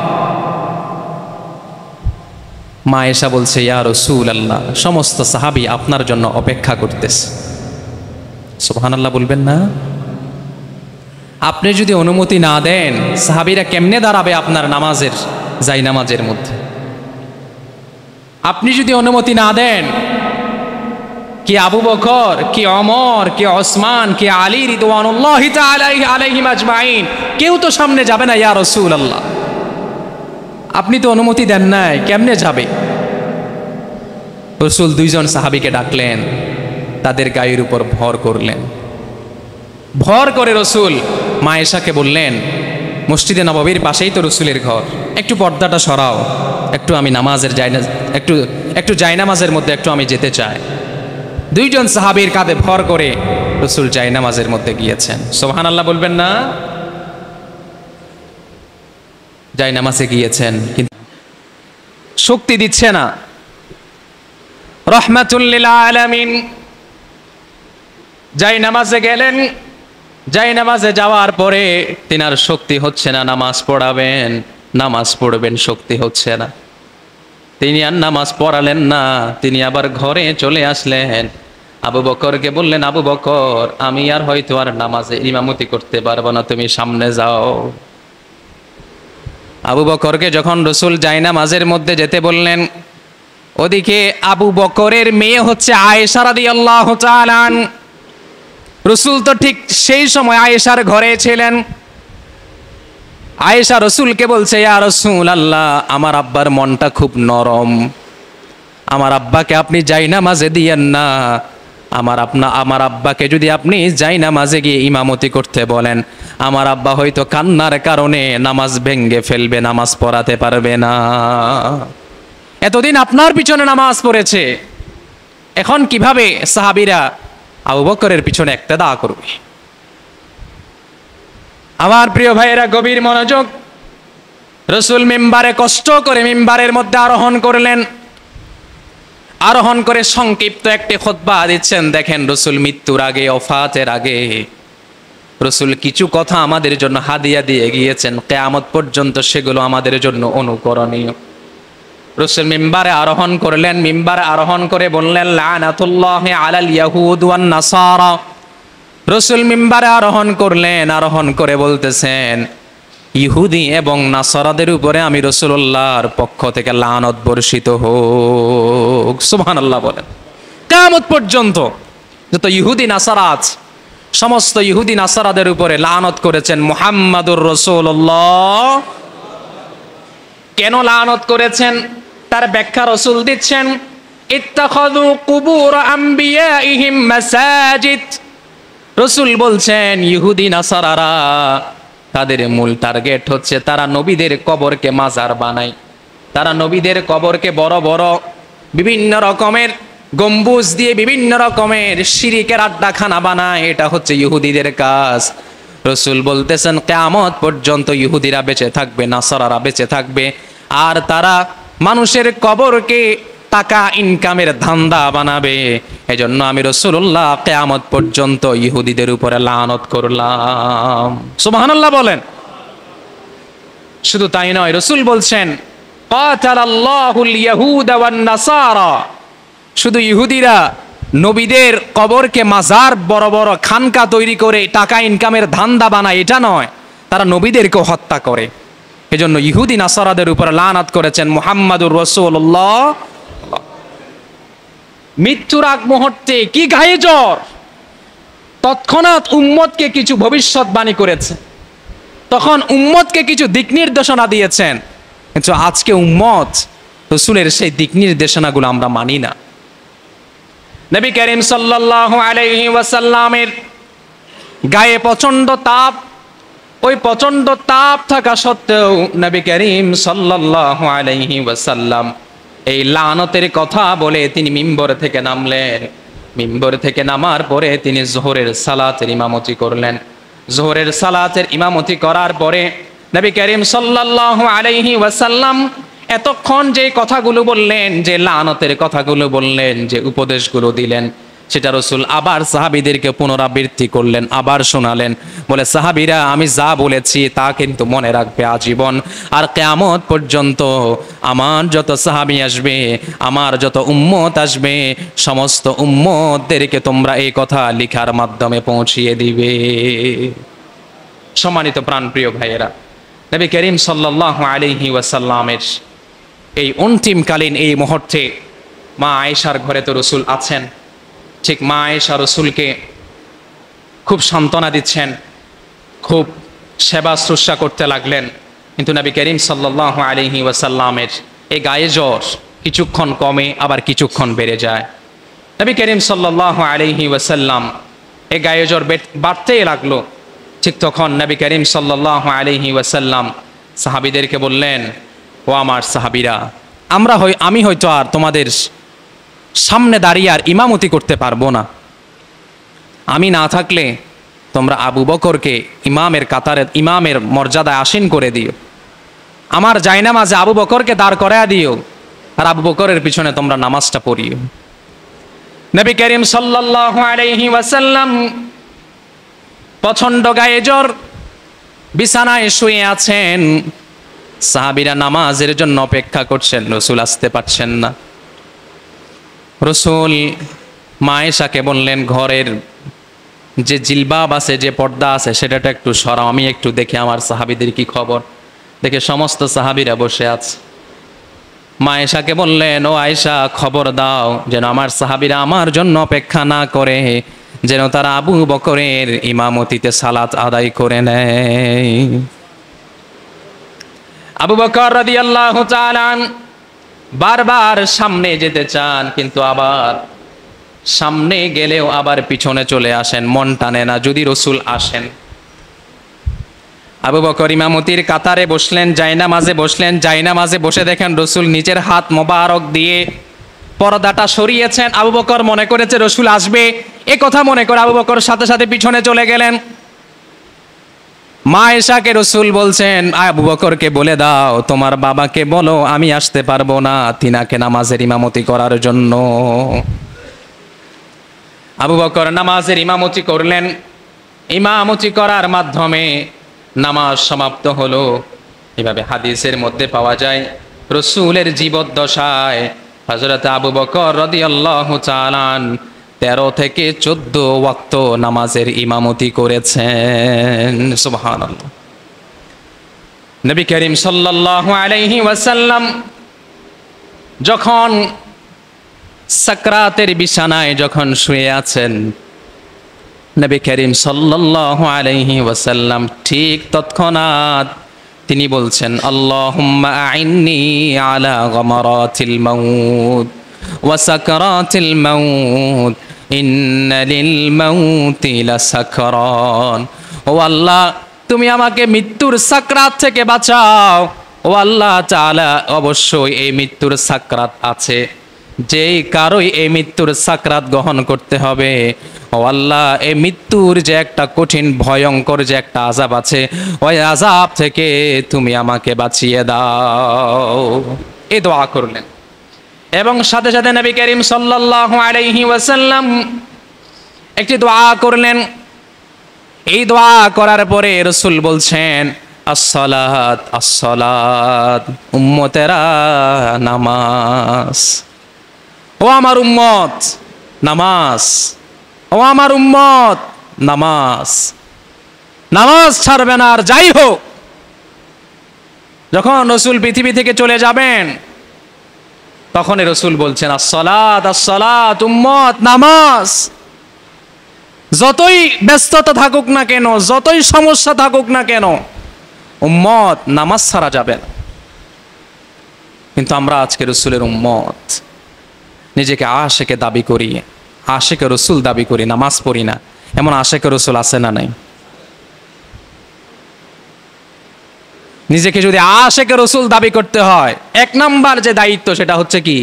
Speaker 1: মা আয়েশা বলছে, ইয়া রাসূলুল্লাহ, সমস্ত সাহাবী আপনার জন্য অপেক্ষা করতেছে। সুবহানাল্লাহ বলবেন না? আপনি যদি অনুমতি না দেন সাহাবীরা কেমনে দাঁড়াবে আপনার নামাজের যাই নামাজের মধ্যে? আপনি যদি অনুমতি না দেন কি আবু বকর, কি ওমর, কি ওসমান, কি আলী রিদওয়ানুল্লাহি তাআলা আলাইহিম আজমাইন কেউ তো সামনে যাবে না ইয়া রাসূলুল্লাহ। আপনি তো অনুমতি দেন নাই, কেমনে যাবে? রাসূল 2 জন সাহাবীকে ডাকলেন, তাদের গায়ের উপর ভর করলেন। ভর করে রসুল মা আয়েশাকে বললেন, মসজিদে নববীর পাশেই তো রসুলের ঘর, একটু পর্দাটা সরাও, একটু আমি নামাজের একটু জায়নামাজের মধ্যে একটু আমি যেতে চাই। 2 জন সাহাবীর কাঁধে ভর করে রসুল জায়নামাজের মধ্যে গিয়েছেন। সুবহানাল্লাহ বলবেন না? জায়নামাজে গিয়েছেন, কিন্তু শক্তি দিচ্ছে না। রাহমাতুল লিল আলামিন জায়নামাজে গেলেন। জায়নামাজে যাওয়ার পরে তিনার শক্তি হচ্ছে না, নামাজ পড়াবেন, নামাজ পড়বেন, শক্তি হচ্ছে না। তিনি আর নামাজ পড়ালেন না, তিনি আবার ঘরে চলে আসলেন। আবু বকরকে বললেন, আবু বকর, আমি আর হয়তো আর নামাজে ইমামতি করতে পারবো না, তুমি সামনে যাও। আবু বকরকে যখন রসুল জায়নামাজের মধ্যে যেতে বললেন, ওদিকে আবু বকরের মেয়ে হচ্ছে আয়েশা রাদিয়াল্লাহু তাআলা। রসুল তো ঠিক সেই সময় আয়েশার ঘরে ছিলেন। আয়েশা রসুলকে বলছে, ইয়া রাসূলুল্লাহ, আমার আব্বার মনটা খুব নরম, আমার আব্বাকে আপনি জায়নামাজে দিয়েন না। আমার আব্বাকে যদি আপনি জায়নামাজে গিয়ে ইমামতি করতে বলেন, আমার আব্বা হয়তো কান্নার কারণে নামাজ ভেঙ্গে ফেলবে, নামাজ পড়াতে পারবে না। এতদিন আপনার পিছনে নামাজ পড়েছে, এখন কিভাবে সাহাবীরা আবু বকরের পিছনে ইক্তেদা করবে? আমার প্রিয় ভাইয়েরা, গভীর মনোযোগ। রসুল মিম্বারে কষ্ট করে মিম্বারের মধ্যে আরোহণ করলেন। আরোহণ করে সংক্ষিপ্ত একটি খুতবা দিচ্ছেন। দেখেন, রসুল মৃত্যুর আগে, ওফাতের আগে রসুল কিছু কথা আমাদের জন্য হাদিয়া দিয়ে গিয়েছেন, কিয়ামত পর্যন্ত সেগুলো আমাদের জন্য অনুকরণীয়। রসুল মিম্বারে আরোহণ করলেন। মিম্বারে আরোহণ করে বললেন, লানাতুল্লাহি আলাল ইয়াহুদ ওয়ান নাসারা। রসুল মিম্বারে আরোহণ করলেন, আরোহণ করে বলতেছেন, ইহুদি এবং নাসারাদের উপরে আমি রাসূলুল্লাহর পক্ষ থেকে লানত বর্ষিত হোক। সুবহানাল্লাহ বলেন। কিয়ামত পর্যন্ত যত ইহুদি নাসারা আছে, সমস্ত ইহুদি নাসারাদের উপরে লানত করেছেন মুহাম্মাদুর রাসূলুল্লাহ। কেন লানত করেছেন তার ব্যাখ্যা রসুল দিচ্ছেন, ইত্তাখাযু কুবুর আম্বিয়াইহিম মাসাজিদ। রসুল বলছেন, ইহুদি নাসারারা তাদের মূল টার্গেট হচ্ছে তারা নবীদের কবরকে মাজার বানায়। তারা নবীদের কবরকে বড় বড় বিভিন্ন রকমের গম্বুজ দিয়ে বিভিন্ন রকমের শিরিকের আড্ডাখানা বানায়। এটা হচ্ছে ইহুদিদের কাজ। রসুল বলতেছেন, কিয়ামত পর্যন্ত ইহুদিরা বেঁচে থাকবে, নাসারারা বেঁচে থাকবে, আর তারা মানুষের কবরকে টাকা ইনকামের ধান্দা বানাবে। এজন্য আমি রাসূলুল্লাহ কিয়ামত পর্যন্ত ইহুদিদের উপরে লানত করলাম। সুবহানাল্লাহ বলেন। শুধু তাই নয়, রসুল বলছেন, কাতালাল্লাহুল ইয়াহুদা ওয়ান নাসারা। শুধু ইহুদিরা নবীদের কবরকে মাজার, বড় বড় খানকা তৈরি করে টাকা ইনকামের ধান্দা বানায়, এটা নয়, তারা নবীদেরকেও হত্যা করে। এজন্য ইহুদি নাসারাদের উপরে লানত করেছেন মুহাম্মাদুর রাসূলুল্লাহ। মৃত্যুর আগ মুহূর্তে কি গায়ে জ্বর, তৎক্ষণাৎ উম্মতকে কিছু ভবিষ্যৎবাণী করেছে, তখন উম্মতকে কিছু দিক নির্দেশনা দিয়েছেন। কিন্তু আজকে উম্মত রাসূলের সেই দিক নির্দেশনাগুলো আমরা মানি না। নবী করিম সাল্লাল্লাহু আলাইহি ওয়াসাল্লামের গায়ে প্রচন্ড তাপ। ওই প্রচন্ড তাপ থাকা সত্ত্বেও নবী করিম সাল্লাল্লাহু আলাইহি ওয়াসাল্লাম এই লানতের কথা বলে তিনি মিম্বর থেকে নামলেন। মিম্বর থেকে নামার পরে তিনি যোহরের সালাতের ইমামতি করলেন। যোহরের সালাতের ইমামতি করার পরে নবী করিম সাল্লাল্লাহু আলাইহি ওয়াসাল্লাম এতক্ষণ যে কথাগুলো বললেন, যে লানতের কথাগুলো বললেন, যে উপদেশগুলো দিলেন, সেটা রসুল আবার সাহাবীদেরকে পুনরাবৃত্তি করলেন, আবার শোনালেন। বলে, সাহাবীরা, আমি যা বলেছি তা কিন্তু মনে রাখবে আজীবন। আর কিয়ামত পর্যন্ত আমার যত সাহাবী আসবে, আমার যত উম্মত আসবে, সমস্ত উম্মতদেরকে তোমরা এই কথা লিখার মাধ্যমে পৌঁছিয়ে দিবে। সম্মানিত প্রাণপ্রিয় ভাইয়েরা, নবী করিম সাল্লাল্লাহু আলাইহি ওয়াসাল্লামের এই অন্তিমকালীন এই মুহূর্তে মা আয়েশার ঘরে তো রসুল আছেন। ঠিক মা আয়েশা রসুলকে খুব সান্ত্বনা দিচ্ছেন, খুব সেবা শুশ্রূষা করতে লাগলেন। কিন্তু নবী করিম সাল্লাল্লাহু আলাইহি ওয়াসাল্লামের এই গায়ে জ্বর কিছুক্ষণ কমে, আবার কিছুক্ষণ বেড়ে যায়। নবী করিম সাল্লাল্লাহু আলাইহি ওয়াসাল্লাম এই গায়ে জ্বর বাড়তেই লাগলো। ঠিক তখন নবী করিম সাল্লাল্লাহু আলাইহি ওয়াসাল্লাম সাহাবীদেরকে বললেন, ও আমার সাহাবীরা, আমি হয়তো আর তোমাদের সামনে দাঁড়িয়ে আর ইমামতি করতে পারবো না। আমি না থাকলে তোমরা আবু বকরকে ইমামের কাতারে, ইমামের মর্যাদায় আসীন করে দিও। আমার জায়নামাজে আবু বকরকে দাঁড় করায়া দিও, আর আবু বকরের পিছনে তোমরা নামাজটা পড়িও। নবী করিম সাল্লাল্লাহু আলাইহি ওয়াসাল্লাম প্রচণ্ড গায়ে জ্বর, বিছানায় শুয়ে আছেন। সাহাবীরা নামাজের জন্য অপেক্ষা করছেন, রসুল আসতে পারছেন না। রসুল মা আয়েশাকে বললেন, ঘরের যে জিলবাব আছে, যে পর্দা আছে, সেটা একটু সরাও, আমি একটু দেখি আমার সাহাবীদের কি খবর। দেখে সমস্ত সাহাবীরা বসে আছে। মা আয়েশাকে বললেন, ও আয়েশা, খবর দাও যেন আমার সাহাবীরা আমার জন্য অপেক্ষা না করে, যেন তারা আবু বকরের ইমামতিতে সালাত আদায় করে নেয়। আবু বকর রাদিয়াল্লাহু তাআলা বারবার সামনে যেতে চান, কিন্তু আবার সামনে গেলেও আবার পিছনে চলে আসেন, মন টানে না যদি রসুল আসেন। আবু বকর ইমামতির কাতারে বসলেন, জায়নামাজে বসলেন, জায়নামাজে বসে দেখেন রসুল নিচের হাত মোবারক দিয়ে পর্দাটা সরিয়েছেন। আবু বকর মনে করেছে রসুল আসবে, এ কথা মনে করে আবু বকর সাথে সাথে পিছনে চলে গেলেন। মা আয়েশাকে রসুল বলছেন, আবু বকরকে বলে দাও তোমার বাবাকে বলো আমি আসতে পারবো না তিনাকে নামাজের ইমামতি করার জন্য। আবু বকর নামাজের ইমামতি করলেন। ইমামতি করার মাধ্যমে নামাজ সমাপ্ত হলো। এভাবে হাদিসের মধ্যে পাওয়া যায় রসুলের জীবদ্দশায় হযরত আবু বকর রাদিয়াল্লাহু তাআলা 13 থেকে 14 ওয়াক্ত নামাজের ইমামতি করেছেন। সুবহানাল্লাহ। নবী করিম সাল্লাল্লাহু আলাইহি ওয়াসাল্লাম যখন সাকরাতের বিছানায় যখন শুয়ে আছেন, নবী করিম সাল্লাল্লাহু আলাইহি ওয়াসাল্লাম ঠিক তৎক্ষণাৎ তিনি বলছেন, আল্লাহুম্মা আইন্নি আলা গামারাতিল মাউত ওয়া সাকরাতিল মাউত ইন্না লিল মাউতি লাসাকরান। ও আল্লাহ, তুমি আমাকে মৃত্যুর সাকরাত থেকে বাঁচাও। ও আল্লাহ তাআলা, অবশ্যই এই মৃত্যুর সাকরাত আছে, যেই কারোই এই মৃত্যুর সাকরাত গ্রহণ করতে হবে। ও আল্লাহ, এই মৃত্যুর যে একটা কঠিন ভয়ঙ্কর যে একটা আযাব আছে, ওই আযাব থেকে তুমি আমাকে বাঁচিয়ে দাও। এই দোয়া করলেন এবং সাথে সাথে নবী করিম সাল্লাল্লাহু আলাইহি ওয়াসাল্লাম একটি দোয়া করলেন। এই দোয়া করার পরে রাসূল বলছেন, আসসালাত আসসালাত, উম্মতেরা নামাজ। ও আমার উম্মত নামাজ, ও আমার উম্মত নামাজ, নামাজ ছাড়বে না। আর যাই হোক, যখন রসুল পৃথিবী থেকে চলে যাবেন তখন রসুল বলছেন, আসসালাত আসসালাত, উম্মত নামাজ। যতই ব্যস্ততা থাকুক না কেন, যতই সমস্যা থাকুক না কেন, উম্মত নামাজ ছাড়া যাবে না। কিন্তু আমরা আজকে রসুলের উম্মত, নিজেকে আশেকে দাবি করি, আশেকে রসুল দাবি করি, নামাজ পড়ি না। এমন আশেকে রসুল আছে না নাই? নিজেকে যদি আশেকে রসুল দাবি করতে হয়, এক নাম্বার যে দায়িত্ব সেটা হচ্ছে কি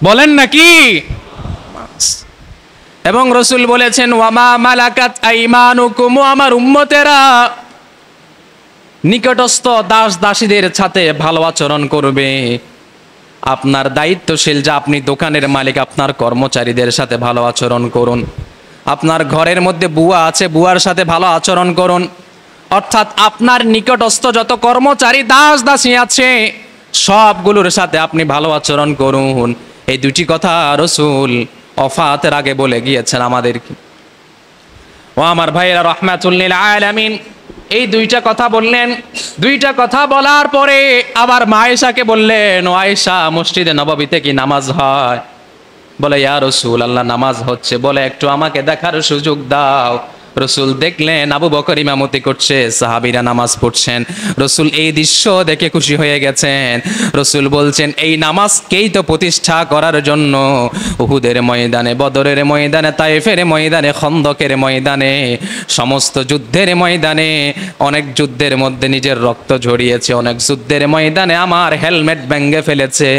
Speaker 1: বলেন নাকি? এবং রসুল বলেছেন, ওয়ামা মালাকাত আইমানুকুম, আমার উম্মতেরা নিকটস্থ দাস দাসীদের সাথে ভালো আচরণ করবে। আপনার দায়িত্বশীল যে আপনি দোকানের মালিক, আপনার কর্মচারীদের সাথে ভালো আচরণ করুন। আপনার ঘরের মধ্যে বুয়া আছে, বুয়ার সাথে ভালো আচরণ করুন। অর্থাৎ আপনার নিকটস্থ যত কর্মচারী দাস দাসী আছে সবগুলোর সাথে আপনি ভালো আচরণ করুন। এই দুটি কথা রসুল ওফাতের আগে বলে গিয়েছেন আমাদেরকে। ও আমার ভাইয়েরা, রাহমাতুল লিল আলামিন এই দুইটা কথা বললেন। দুইটা কথা বলার পরে আবার মা আয়েশাকে বললেন, ও আয়েশা, মসজিদে নববীতে কি নামাজ হয়? বলে, ইয়া রাসূলুল্লাহ, নামাজ হচ্ছে। বলে, একটু আমাকে দেখার সুযোগ দাও। রসুল দেখলেন আবু বকর ইমামতি করছে, সাহাবীরা নামাজ পড়ছেন। রসুল এই দৃশ্য দেখে খুশি হয়ে গেছেন। রসুল বলছেন, এই নামাজকেই তো প্রতিষ্ঠা করার জন্য উহুদের ময়দানে, বদরের ময়দানে, তায়েফের ময়দানে, খন্দকের ময়দানে, সমস্ত যুদ্ধের ময়দানে, অনেক যুদ্ধের মধ্যে নিজের রক্ত ঝরিয়েছে, অনেক যুদ্ধের ময়দানে আমার হেলমেট ভেঙে ফেলেছে,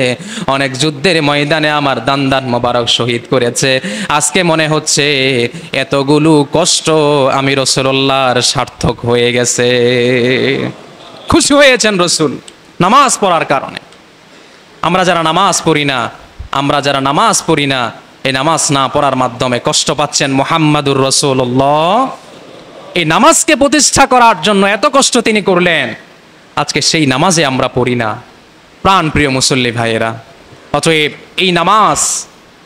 Speaker 1: অনেক যুদ্ধের ময়দানে আমার দান মোবারক শহীদ করেছে। আজকে মনে হচ্ছে এতগুলো কষ্ট আমি রাসূলুল্লাহর সার্থক হয়ে গেছে। খুশি হয়েছেন রসুল নামাজ পড়ার কারণে। আমরা যারা নামাজ পড়ি না, এই নামাজ না পড়ার মাধ্যমে কষ্ট পাচ্ছেন মুহাম্মাদুর রাসূলুল্লাহ। এই নামাজকে প্রতিষ্ঠা করার জন্য এত কষ্ট তিনি করলেন, আজকে সেই নামাজে আমরা পড়ি না। প্রাণ প্রিয় মুসল্লি ভাইয়েরা, অতএব এই নামাজ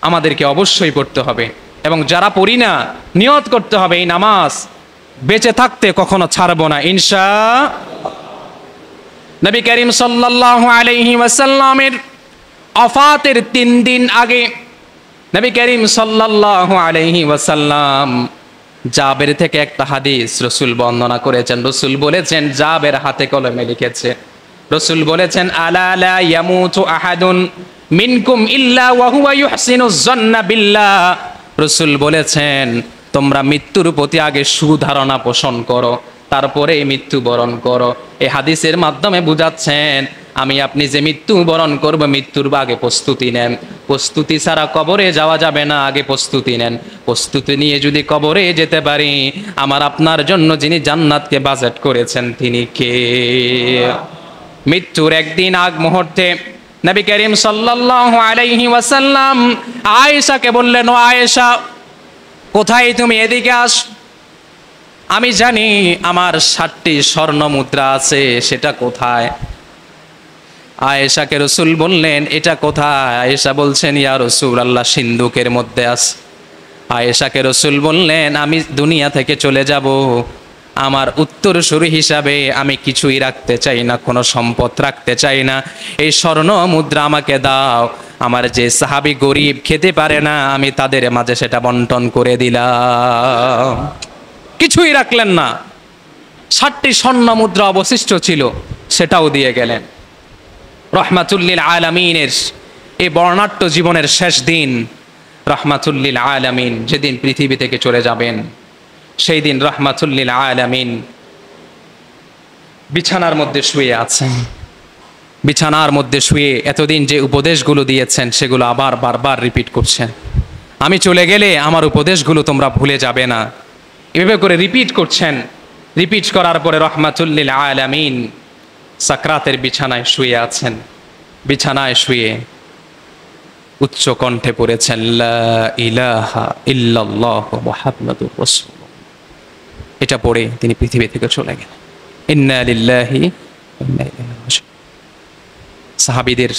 Speaker 1: আমাদেরকে অবশ্যই পড়তে হবে এবং যারা পড়ি না নিয়ত করতে হবে এই নামাজ বেঁচে থাকতে কখনো ছাড়বো না ইনশাআল্লাহ। নবী করিম সাল্লাল্লাহু আলাইহি ওয়াসাল্লামের ওফাতের 3 দিন আগে নবী করিম সাল্লাল্লাহু আলাইহি ওয়াসাল্লাম জাবের থেকে একটা হাদিস রসুল বর্ণনা করেছেন। রসুল বলেছেন, জাবের হাতে কলমে লিখেছে, রাসূল বলেছেন, আলা লা ইয়ামুতু আহাদুন মিনকুম ইল্লা ওয়া হুয়া ইউহসিনুজ যান্না বিল্লাহ। রাসূল বলেছেন, তোমরা মৃত্যুর প্রতি আগে সুধারণা পোষণ করো, তারপরে মৃত্যুবরণ করো। এই হাদিসের মাধ্যমে বুঝাচ্ছেন, আমি আপনি যে মৃত্যুবরণ করব, মৃত্যুর আগে প্রস্তুতি নেন। প্রস্তুতি ছাড়া কবরে যাওয়া যাবে না, আগে প্রস্তুতি নেন। প্রস্তুতি নিয়ে যদি কবরে যেতে পারি, আমার আপনার জন্য যিনি জান্নাতকে বাজেট করেছেন তিনি কে? মৃত্যুর একদিন আগ মুহূর্তে নবী করিম সাল্লাল্লাহু আলাইহি ওয়াসাল্লাম আয়েশাকে বললেন, ও আয়েশা, কোথায় তুমি? এদিকে আস। আমি জানি আমার 7টি স্বর্ণ মুদ্রা আছে, সেটা কোথায়? আয়েশাকে রাসূল বললেন, এটা কোথায়? আয়েশা বলছেন, ইয়া রাসূলুল্লাহ, সিন্দুকের মধ্যে আছে। আয়েশাকে রাসূল বললেন, আমি দুনিয়া থেকে চলে যাব, আমার উত্তরসূরি হিসাবে আমি কিছুই রাখতে চাই না, কোনো সম্পদ রাখতে চাই না। এই স্বর্ণ মুদ্রা আমাকে দাও। আমার যে সাহাবী গরিব, খেতে পারে না, আমি তাদের মাঝে সেটা বন্টন করে দিলাম। কিছুই রাখলেন না। 7টি স্বর্ণ মুদ্রা অবশিষ্ট ছিল, সেটাও দিয়ে গেলেন। রহমাতুল লিল আলামিনের এই বর্ণাঢ্য জীবনের শেষ দিন, রহমাতুল লিল আলামিন যেদিন পৃথিবী থেকে চলে যাবেন, সেই দিন রহমাতুল লিল আলামিন বিছানার মধ্যে শুয়ে আছেন। বিছানার মধ্যে শুয়ে এতদিন যে উপদেশগুলো দিয়েছেন, সেগুলো আবার বারবার রিপিট করছেন। আমি চলে গেলে আমার উপদেশগুলো তোমরা ভুলে যাবে না, এভাবে করে রিপিট করছেন। রিপিট করার পরে রহমাতুল লিল আলামিন সাকরাতের বিছানায় শুয়ে আছেন। বিছানায় শুয়ে উচ্চ কণ্ঠে পড়েছেন, লা ইলাহা ইল্লাল্লাহু মুহাম্মাদুর রাসূলুল্লাহ। এটা পড়ে তিনি পৃথিবী থেকে চলে গেলেন। ইন্না লিল্লাহি ওয়া ইন্না ইলাইহি রাজিউন। সাহাবীদের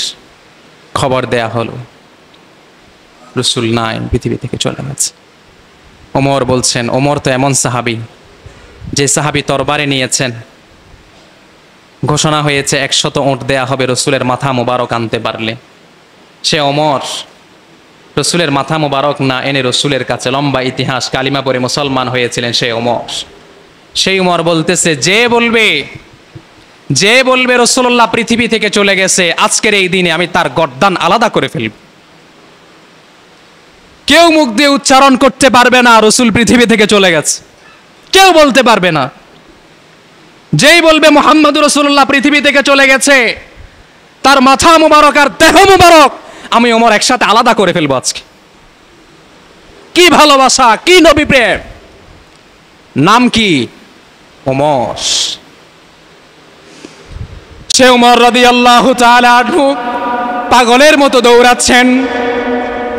Speaker 1: খবর দেয়া হলো, রাসূল নাই, পৃথিবী থেকে চলে গেছে। ওমর বলছেন, ওমর তো এমন সাহাবী, যে সাহাবী তরবারে নিয়েছেন, ঘোষণা হয়েছে 100 উট দেয়া হবে রসুলের মাথা মোবারক আনতে পারলে। সে ওমর রসুলের মাথা মোবারক না এনে রসুলের কাছে, লম্বা ইতিহাস, কালিমা পড়ে মুসলমান হয়েছিলেন সেই ওমর। সেই ওমর বলতেছে, যে বলবে রসুল্লাহ পৃথিবী থেকে চলে গেছে, আজকের এই দিনে আমি তার গর্দান আলাদা করে ফেলব। কেউ মুখ দিয়ে উচ্চারণ করতে পারবে না রসুল পৃথিবী থেকে চলে গেছে, কেউ বলতে পারবে না। যেই বলবে মুহাম্মদুর রাসূলুল্লাহ পৃথিবী থেকে চলে গেছে, তার মাথা মুবারক আর দেহ মুবারক আমি ওমর একসাথে আলাদা করে ফেলবো আজকে। কি ভালোবাসা, কি নবী প্রেম! নাম কি? ওমর। সে ওমর রাদিয়াল্লাহু তাআলা আনহু পাগলের মতো দৌড়াচ্ছেন।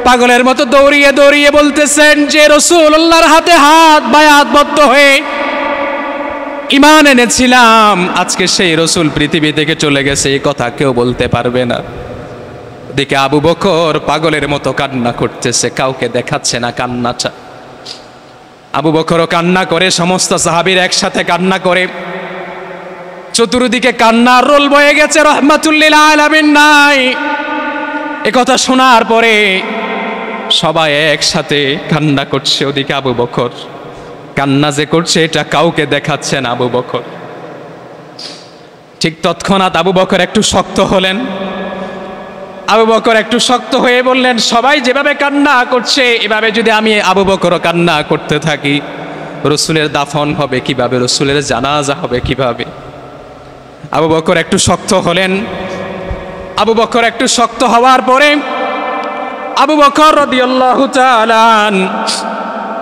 Speaker 1: পাগলের মতো দৌড়িয়ে দৌড়িয়ে বলতেছেন যে রাসূলুল্লাহর হাতে হাত বায়াতবদ্ধ হয়ে ঈমান এনেছিলাম, আজকে সেই রসুল পৃথিবী থেকে চলে গেছে, এই কথা কেউ বলতে পারবে না। দেখে আবু বকর পাগলের মতো কান্না করতেছে, কাউকে দেখাচ্ছে না কান্নাটা। আবু বকরও কান্না করে, সমস্ত সাহাবীর একসাথে কান্না করে, চতুর্দিকে কান্নার রোল বয়ে গেছে। রহমাতুল লিল আলামিন নাই। এ কথা শোনার পরে সবাই একসাথে কান্না করছে। ওদিকে আবু বকর কান্না যে করছে, এটা কাউকে দেখাচ্ছে না আবু বকর। ঠিক তৎক্ষণাৎ আবু বকর একটু শক্ত হলেন। আবু বকর একটু শক্ত হয়ে বললেন, সবাই যেভাবে কান্না করছে, এভাবে যদি আমি আবু বকরও কান্না করতে থাকি, রসুলের দাফন হবে কিভাবে? রসুলের জানাজা হবে কিভাবে? আবু বকর একটু শক্ত হলেন। আবু বকর একটু শক্ত হওয়ার পরে আবু বকর রাদিয়াল্লাহু তাআলা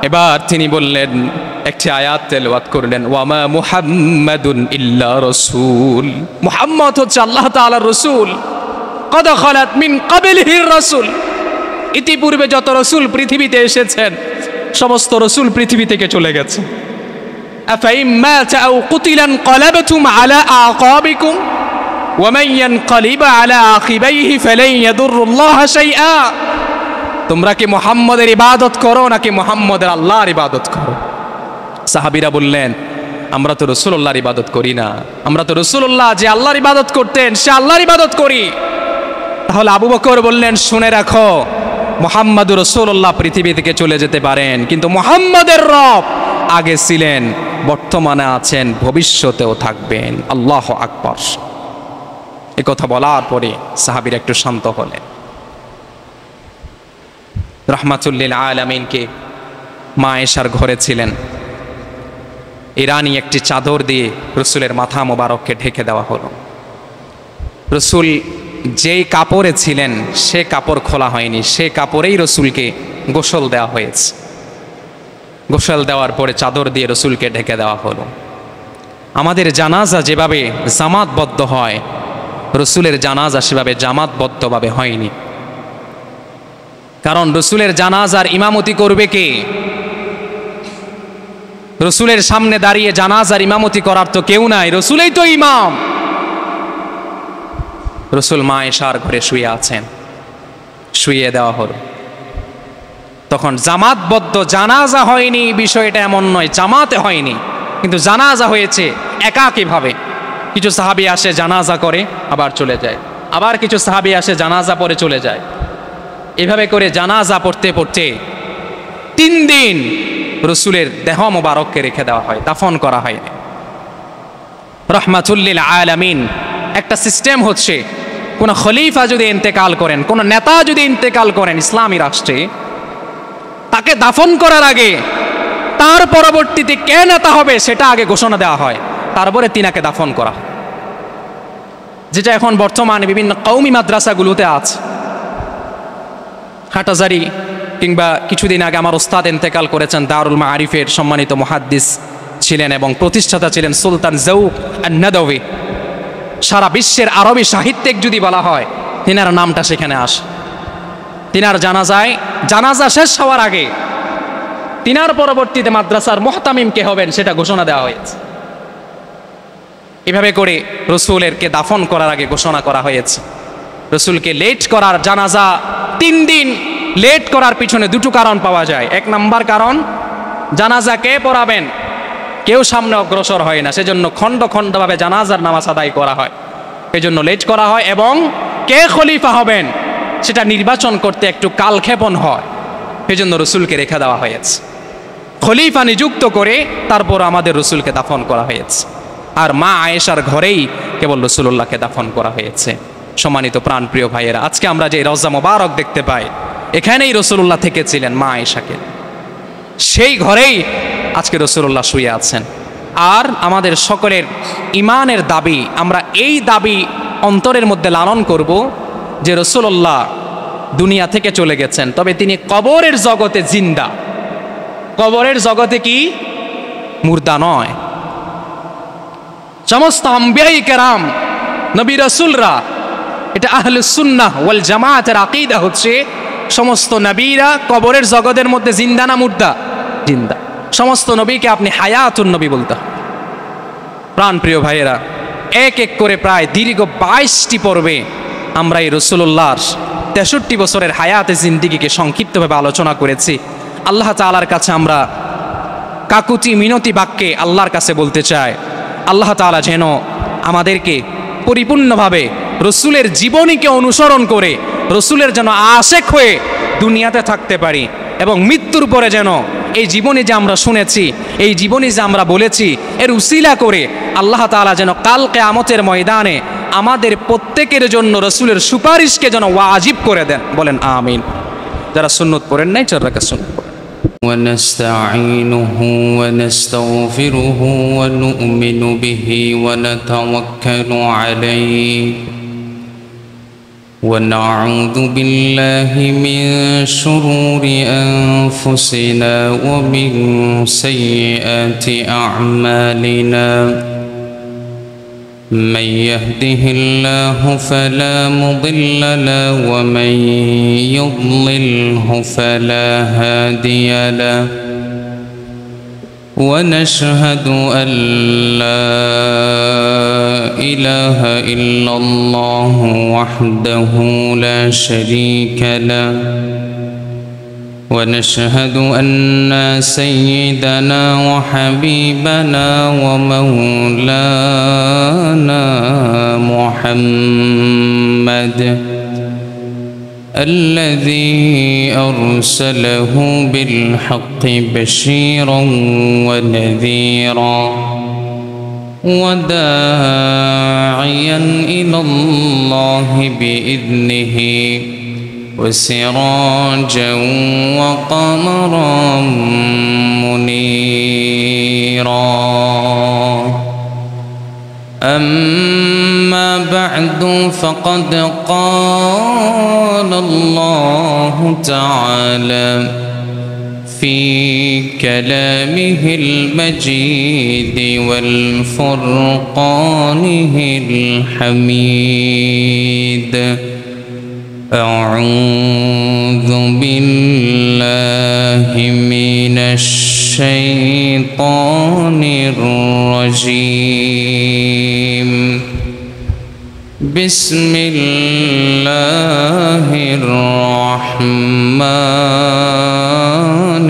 Speaker 1: এবার তিনি বললেন, একটি আয়াত তেলাওয়াত করলেন, ওয়ামা মুহাম্মাদুন ইল্লা রাসূল। মুহাম্মদ হচ্ছে আল্লাহ তাআলার রাসূল। কদ খালাত মিন ক্বাবলিহির রাসূল। ইতিপূর্বে যত রাসূল পৃথিবীতে এসেছেন, সমস্ত রাসূল পৃথিবী থেকে চলে গেছে। আফাইম মাতা আও কুতিলান ক্বালাবতুম আলা আকাবিকুম ওয়া মান ইয়ানকালিব আলা আকিবাইহি ফালান ইয়াদুরুল্লাহা শাইআ। তোমরা কি মুহাম্মদের ইবাদত করো নাকি মুহাম্মদের আল্লাহর ইবাদত করো? সাহাবীরা বললেন, আমরা তো রাসূলুল্লাহর ইবাদত করি না, আমরা তো রাসূলুল্লাহ যে আল্লাহর ইবাদত করতেন সে আল্লাহর ইবাদত করি। তাহলে আবু বকর বললেন, শুনে রাখো, মুহাম্মদুর রাসূলুল্লাহ পৃথিবী থেকে চলে যেতে পারেন, কিন্তু মুহাম্মদের রব আগে ছিলেন, বর্তমানে আছেন, ভবিষ্যতেও থাকবেন। আল্লাহু আকবার। এ কথা বলার পরে সাহাবীরা একটু শান্ত হলেন। রাহমাতুল্লিল আলামিনকে মা আয়েশার ঘরে ছিলেন, ইরানি একটি চাদর দিয়ে রসুলের মাথা মোবারককে ঢেকে দেওয়া হলো। রসুল যেই কাপড়ে ছিলেন সে কাপড় খোলা হয়নি, সে কাপড়েই রসুলকে গোসল দেওয়া হয়েছে। গোসল দেওয়ার পরে চাদর দিয়ে রসুলকে ঢেকে দেওয়া হলো। আমাদের জানাজা যেভাবে জামাতবদ্ধ হয়, রসুলের জানাজা সেভাবে জামাতবদ্ধভাবে হয়নি। কারণ রসুলের জানাজার ইমামতি করবে কে? রসুলের সামনে দাঁড়িয়ে জানাজার ইমামতি করার তো কেউ নাই, রসুলেই তো ইমাম। রসুল মা আয়েশার ঘরে শুয়ে আছেন, শুয়ে দেওয়া হলো। তখন জামাতবদ্ধ জানাজা হয়নি বিষয়টা এমন নয়, জামাতে হয়নি, কিন্তু জানাজা হয়েছে একাকীভাবে। কিছু সাহাবী আসে জানাজা করে আবার চলে যায়, আবার কিছু সাহাবী আসে জানাজা পড়ে চলে যায়। এভাবে করে জানাজা পড়তে পড়তে 3 দিন রসুলের দেহ মোবারককে রেখে দেওয়া হয়, দাফন করা হয়নি। রাহমাতুল্লিল আলামিন একটা সিস্টেম হচ্ছে, কোন খলিফা যদি ইন্তেকাল করেন, কোন নেতা যদি ইন্তেকাল করেন ইসলামী রাষ্ট্রে, তাকে দাফন করার আগে তার পরবর্তীতে কে নেতা হবে সেটা আগে ঘোষণা দেওয়া হয়, তারপরে তিনাকে দাফন করা হয়। যেটা এখন বর্তমানে বিভিন্ন কওমি মাদ্রাসাগুলোতে আছে। হাটাজারি কিংবা কিছুদিন আগে আমার ওস্তাদ ইন্তেকাল করেছেন, দারুল মাআরিফের সম্মানিত মুহাদ্দিস ছিলেন এবং প্রতিষ্ঠাতা ছিলেন সুলতান যৌক আন-নাদওয়ী। সারা বিশ্বের আরবি সাহিত্যিক যদি বলা হয় তিনার নামটা সেখানে আসে। তিনার জানাজা শেষ হওয়ার আগে তিনার পরবর্তীতে মাদ্রাসার মুহতামিম কে হবেন সেটা ঘোষণা দেওয়া হয়েছে। এভাবে করে রসুলেরকে দাফন করার আগে ঘোষণা করা হয়েছে। রসুলকে লেট করার, জানাজা 3 দিন লেট করার পিছনে 2টো কারণ পাওয়া যায়। 1 নম্বর কারণ, জানাজা কে পড়াবেন, কেউ সামনে অগ্রসর হয় না, সেজন্য খণ্ড খণ্ডভাবে জানাজার নামাজ আদায় করা হয়, এজন্য লেট করা হয়। এবং কে খলিফা হবেন সেটা নির্বাচন করতে একটু কালক্ষেপণ হয়, এজন্য রসুলকে রেখে দেওয়া হয়েছে। খলিফা নিযুক্ত করে তারপর আমাদের রসুলকে দাফন করা হয়েছে। আর মা আয়েশার ঘরেই কেবল রসুলুল্লাহকে দাফন করা হয়েছে। সম্মানিত প্রাণপ্রিয় ভাইয়েরা, আজকে আমরা যে রওজা মোবারক দেখতে পাই, এখানেই রসুলুল্লাহ থেকেছিলেন মা আয়েশাকে, সেই ঘরেই আজকে রসুলুল্লাহ শুয়ে আছেন। আর আমাদের সকলের ইমানের দাবি, আমরা এই দাবি অন্তরের মধ্যে লালন করব যে রসুলুল্লাহ দুনিয়া থেকে চলে গেছেন, তবে তিনি কবরের জগতে জিন্দা। কবরের জগতে কি মুর্দা নয়। সমস্ত আম্বিয়ায়ে কেরাম, নবী রাসূলরা, এটা আহলুস সুন্নাহ ওয়াল জামাতের আকীদা হচ্ছে সমস্ত নবীরা কবরের জগতের মধ্যে জিন্দা না মুর্দা? জিন্দা। সমস্ত নবীকে আপনি হায়াতুন নবী বলতে। প্রাণ প্রিয় ভাইয়েরা, এক এক করে প্রায় দীর্ঘ 22টি পর্বে আমরা এই রসুলুল্লাহর 63 বছরের হায়াতে জিন্দিগিকে সংক্ষিপ্তভাবে আলোচনা করেছি। আল্লাহ তাআলার কাছে আমরা কাকুতি মিনতি বাক্যে আল্লাহর কাছে বলতে চাই, আল্লাহ তাআলা যেন আমাদেরকে পরিপূর্ণভাবে রসুলের জীবনীকে অনুসরণ করে রসুলের যেন আশেক হয়ে দুনিয়াতে থাকতে পারি, এবং মৃত্যুর পরে যেন এই জীবনী যে আমরা শুনেছি, এই জীবনী যে আমরা বলেছি, এর উসিলা করে আল্লাহ তাআলা যেন কাল কিয়ামতের ময়দানে আমাদের প্রত্যেকের জন্য রসুলের সুপারিশকে যেন ওয়াজিব করে দেন। বলেন আমিন। যারা সুন্নত পড়েন নাই 4 রাকাত সুন্নত পড়েন।
Speaker 2: ونستعينه ونستغفره ونؤمن به ونتوكل عليه ونعوذ بالله من شرور أنفسنا ومن سيئات أعمالنا من يهده الله فلا مضل له ومن يضلله فلا هادي له ونشهد أن لا إله إلا الله وحده لا شريك له ونشهد أن سيدنا وحبيبنا ومولانا محمد الذي أرسله بالحق بشيرا ونذيرا وداعيا إلى الله بإذنه وسراجا وقمرا منيرا أما بعد فقد قال الله تعالى في كلامه المجيد والفرقانه الحميد أعوذ بالله من الشيطان الرجيم بسم الله الرحمن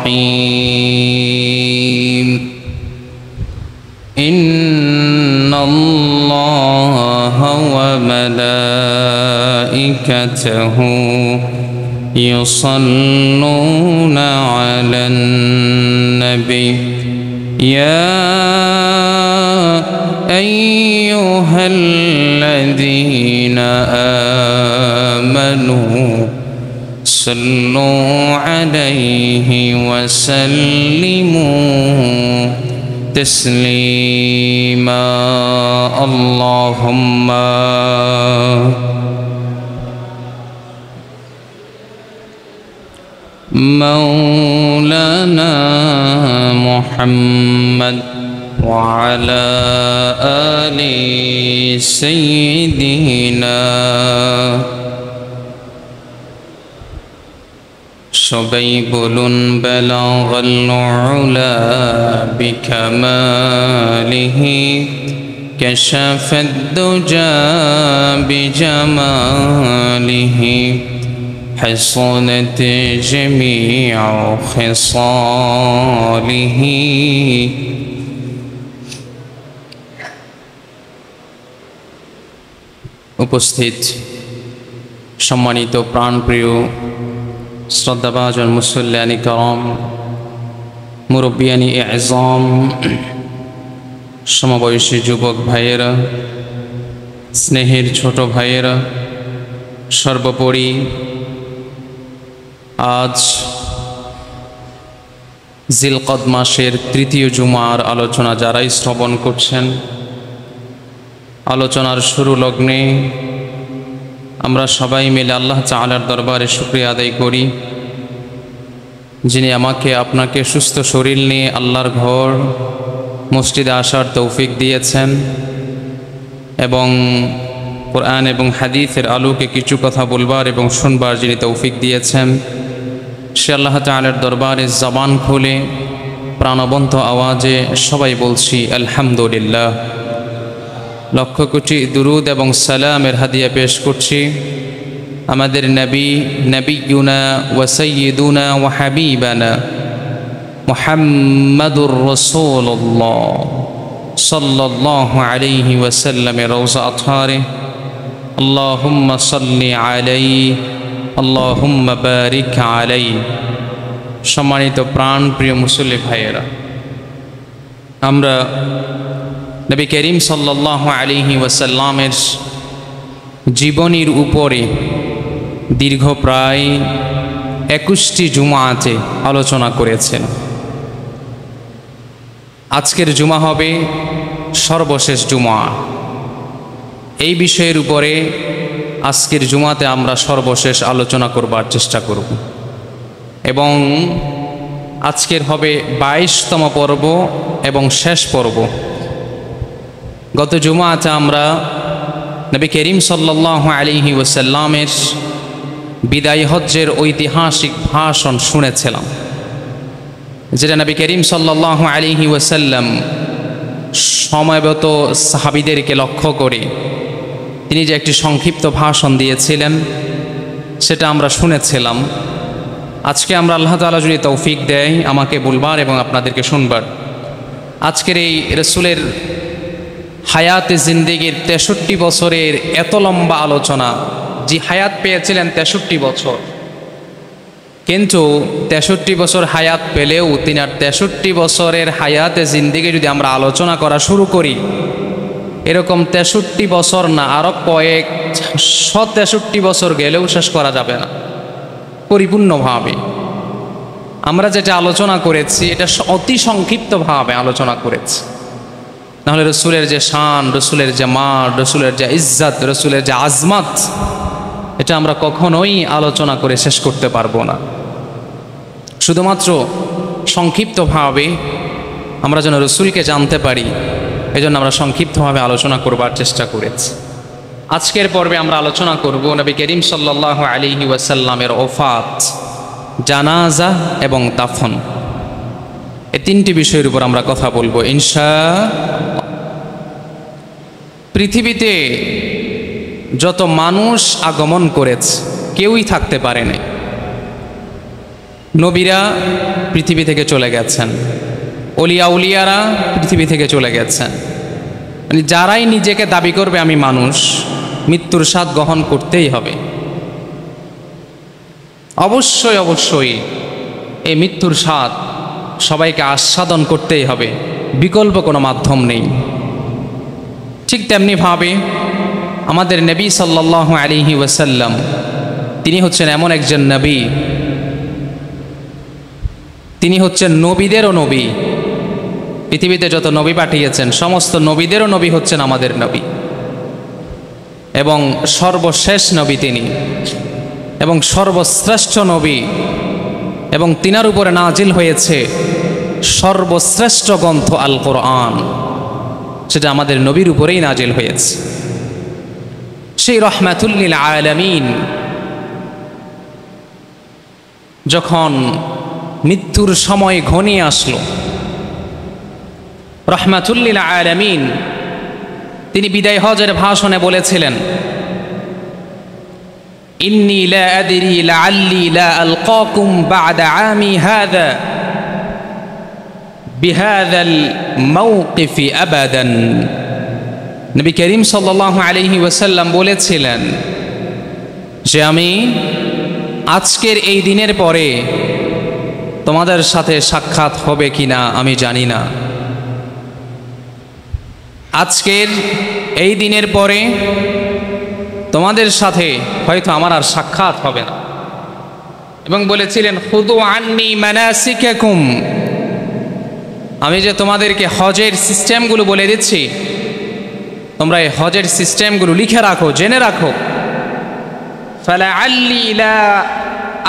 Speaker 2: الرحيم إن الله وملائكته يصلون على النبي يا أيها الذين آمنوا صلوا عليه وسلموا تسليما اللهم مولانا محمد وعلى آل سيدنا সবাই বলুন বালাগাল উলা বিকামালিহি কাশাফাদ দুজা বিজামালিহি حصنت جميع خصاله উপস্থিত সম্মানিত প্রাণপ্রিয় শ্রদ্ধাভাজন মুসল্লিয়ানি করম মুরব্বিয়ানি আজম সমবয়সী যুবক ভাইয়েরা স্নেহের ছোট ভাইয়েরা সর্বোপরি আজ জিলকদ মাসের তৃতীয় জুমার আলোচনা যারাই শ্রবণ করছেন আলোচনার শুরু লগ্নে আমরা সবাই মিলে আল্লাহ তাআলার দরবারে শুকরিয়া আদায় করি যিনি আমাকে আপনাকে সুস্থ শরীর নিয়ে আল্লাহর ঘর মসজিদে আসার তৌফিক দিয়েছেন এবং কোরআন এবং হাদিসের আলোকে কিছু কথা বলবার এবং শুনবার যিনি তৌফিক দিয়েছেন সে আল্লাহ তাআলার দরবারে জবান খুলে প্রাণবন্ত আওয়াজে সবাই বলছি আলহামদুলিল্লাহ। লক্ষ কোটি দুরুদ এবং সালামের হাদিয়া পেশ করছি আমাদের নবী নবিয়ুনা ওয়া সাইয়্যিদুনা ওয়া হাবিবানা মুহাম্মাদুর রাসূলুল্লাহ সাল্লাল্লাহু আলাইহি ওয়াসাল্লামের রওজা আতহারে আল্লাহুম্মা সাল্লি আলাইহি আল্লাহুম্মা বারিক আলাইহি। সম্মানিত প্রাণ প্রিয় মুসল্লি ভাইয়েরা, আমরা নবী করিম সাল্লাল্লাহু আলাইহি ওয়াসাল্লামের জীবনীর উপরে দীর্ঘ প্রায় 21টি জুমাতে আলোচনা করেছেন। আজকের জুমা হবে সর্বশেষ জুমা। এই বিষয়ের উপরে আজকের জুমাতে আমরা সর্বশেষ আলোচনা করবার চেষ্টা করব এবং আজকের হবে 22তম পর্ব এবং শেষ পর্ব। গত জুমাতে আমরা নবী করিম সাল্লাল্লাহু আলাইহি ওয়াসাল্লামের বিদায় হজ্জের ঐতিহাসিক ভাষণ শুনেছিলাম, যেটা নবী করিম সাল্লাল্লাহু আলাইহি ওয়াসাল্লাম সময়গত সাহাবীদেরকে লক্ষ্য করে তিনি যে একটি সংক্ষিপ্ত ভাষণ দিয়েছিলেন সেটা আমরা শুনেছিলাম। আজকে আমরা আল্লাহ তাআলা যদি তৌফিক দেয় আমাকে বলবার এবং আপনাদেরকে শুনবার, আজকের এই রাসূলের হায়াতে জিন্দেগির 63 বছরের এত লম্বা আলোচনা, যে হায়াত পেয়েছিলেন 63 বছর,
Speaker 1: কিন্তু 63 বছর হায়াত পেলেও তিনার 63 বছরের হায়াতে জিন্দিগি যদি আমরা আলোচনা করা শুরু করি, এরকম 63 বছর না, আরও কয়েক 163 বছর গেলেও শেষ করা যাবে না পরিপূর্ণভাবে। আমরা যেটা আলোচনা করেছি এটা অতি সংক্ষিপ্তভাবে আলোচনা করেছি, নাহলে রসুলের যে শান, রসুলের যে মান, রসুলের যে ইজ্জত, রসুলের যে আজমত, এটা আমরা কখনোই আলোচনা করে শেষ করতে পারবো না। শুধুমাত্র সংক্ষিপ্তভাবে আমরা যেন রসুলকে জানতে পারি, এজন্য আমরা সংক্ষিপ্তভাবে আলোচনা করবার চেষ্টা করেছি। আজকের পর্বে আমরা আলোচনা করব নবী করিম সাল্লাল্লাহু আলাইহি ওয়াসাল্লামের ওফাত, জানাজা এবং দাফন, এই তিনটি বিষয়ের উপর আমরা কথা বলবো ইনশাআল্লাহ। পৃথিবীতে যত মানুষ আগমন করেছে কেউই থাকতে পারেনি। নবীরা পৃথিবী থেকে চলে গেছেন, উলিয়ারা পৃথিবী থেকে চলে গেছেন। মানে যারাই নিজেকে দাবি করবে আমি মানুষ, মৃত্যুর স্বাদ গ্রহণ করতেই হবে। অবশ্যই অবশ্যই এই মৃত্যুর স্বাদ সবাইকে আস্বাদন করতেই হবে, বিকল্প কোনো মাধ্যম নেই। ঠিক তেমনিভাবে আমাদের নবী সাল্লাল্লাহু আলাইহি ওয়াসাল্লাম, তিনি হচ্ছেন এমন একজন নবী, তিনি হচ্ছেন নবীদেরও নবী। পৃথিবীতে যত নবী পাঠিয়েছেন সমস্ত নবীদেরও নবী হচ্ছেন আমাদের নবী, এবং সর্বশেষ নবী তিনি, এবং সর্বশ্রেষ্ঠ নবী, এবং তিনার উপরে নাজিল হয়েছে সর্বশ্রেষ্ঠ গ্রন্থ আল কোরআন, সেটা আমাদের নবীর উপরেই নাজিল হয়েছে। সেই রহমাতুল লিল আলামিন যখন মৃত্যুর সময় ঘনিয়ে আসলো, রহমাতুল লিল আলামিন তিনি বিদায় হজের ভাষণে বলেছিলেন, ইন্নী লা আদরি লাআল্লি লা আলকাকুম বা'দা আমী হাযা বিহাযাল মাওকিফি আবাদান। নবী করিম সাল্লাল্লাহু আলাইহি ওয়াসাল্লাম বলেছিলেন যে আমি আজকের এই দিনের পরে তোমাদের সাথে সাক্ষাৎ হবে কিনা আমি জানি না। আজকের এই দিনের পরে তোমাদের সাথে হয়তো আমার আর সাক্ষাৎ হবে না। এবং বলেছিলেন খুযু আন্নী মানাসিকাকুম, আমি যে তোমাদেরকে হজের সিস্টেমগুলো বলে দিচ্ছি, তোমরা এই হজের সিস্টেমগুলো লিখে রাখো, জেনে রাখো। ফালাআল্লি লা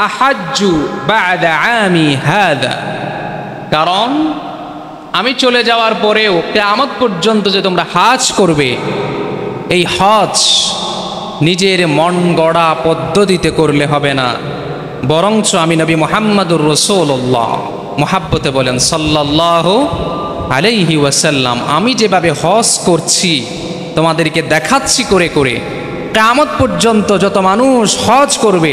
Speaker 1: আহাজ্জু বা'দা আমী হাযা, কারণ আমি চলে যাওয়ার পরেও কিয়ামত পর্যন্ত যে তোমরা হজ করবে, এই হজ নিজের মন গড়া পদ্ধতিতে করলে হবে না, বরঞ্চ আমি নবী মুহাম্মদুর রাসূলুল্লাহ, মুহাব্বতে বলেন সাল্লাল্লাহু আলাইহি ওয়াসাল্লাম, আমি যেভাবে হজ করছি তোমাদেরকে দেখাচ্ছি করে করে, কিয়ামত পর্যন্ত যত মানুষ হজ করবে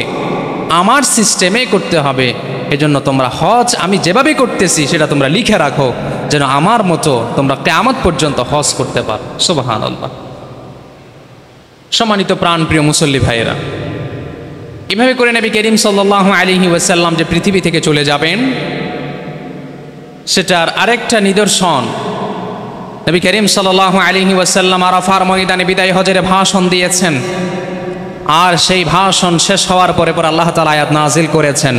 Speaker 1: আমার সিস্টেমে করতে হবে। এজন্য তোমরা হজ আমি যেভাবে করতেছি সেটা তোমরা লিখে রাখো, যেন আমার মতো তোমরা কিয়ামত পর্যন্ত হজ করতে পারো। সুবহানাল্লাহ। সম্মানিত প্রাণপ্রিয় মুসল্লি ভাইয়েরা, এভাবে করে নবী করিম সাল্লাল্লাহু আলাইহি ওয়াসাল্লাম যে পৃথিবী থেকে চলে যাবেন, সেটার আরেকটা নিদর্শন নবী করিম সাল্লাল্লাহু আলাইহি ওয়াসাল্লাম আরাফার ময়দানে বিদায় হজের ভাষণ দিয়েছেন। আর সেই ভাষণ শেষ হওয়ার পরে আল্লাহ তাআলা আয়াত নাজিল করেছেন,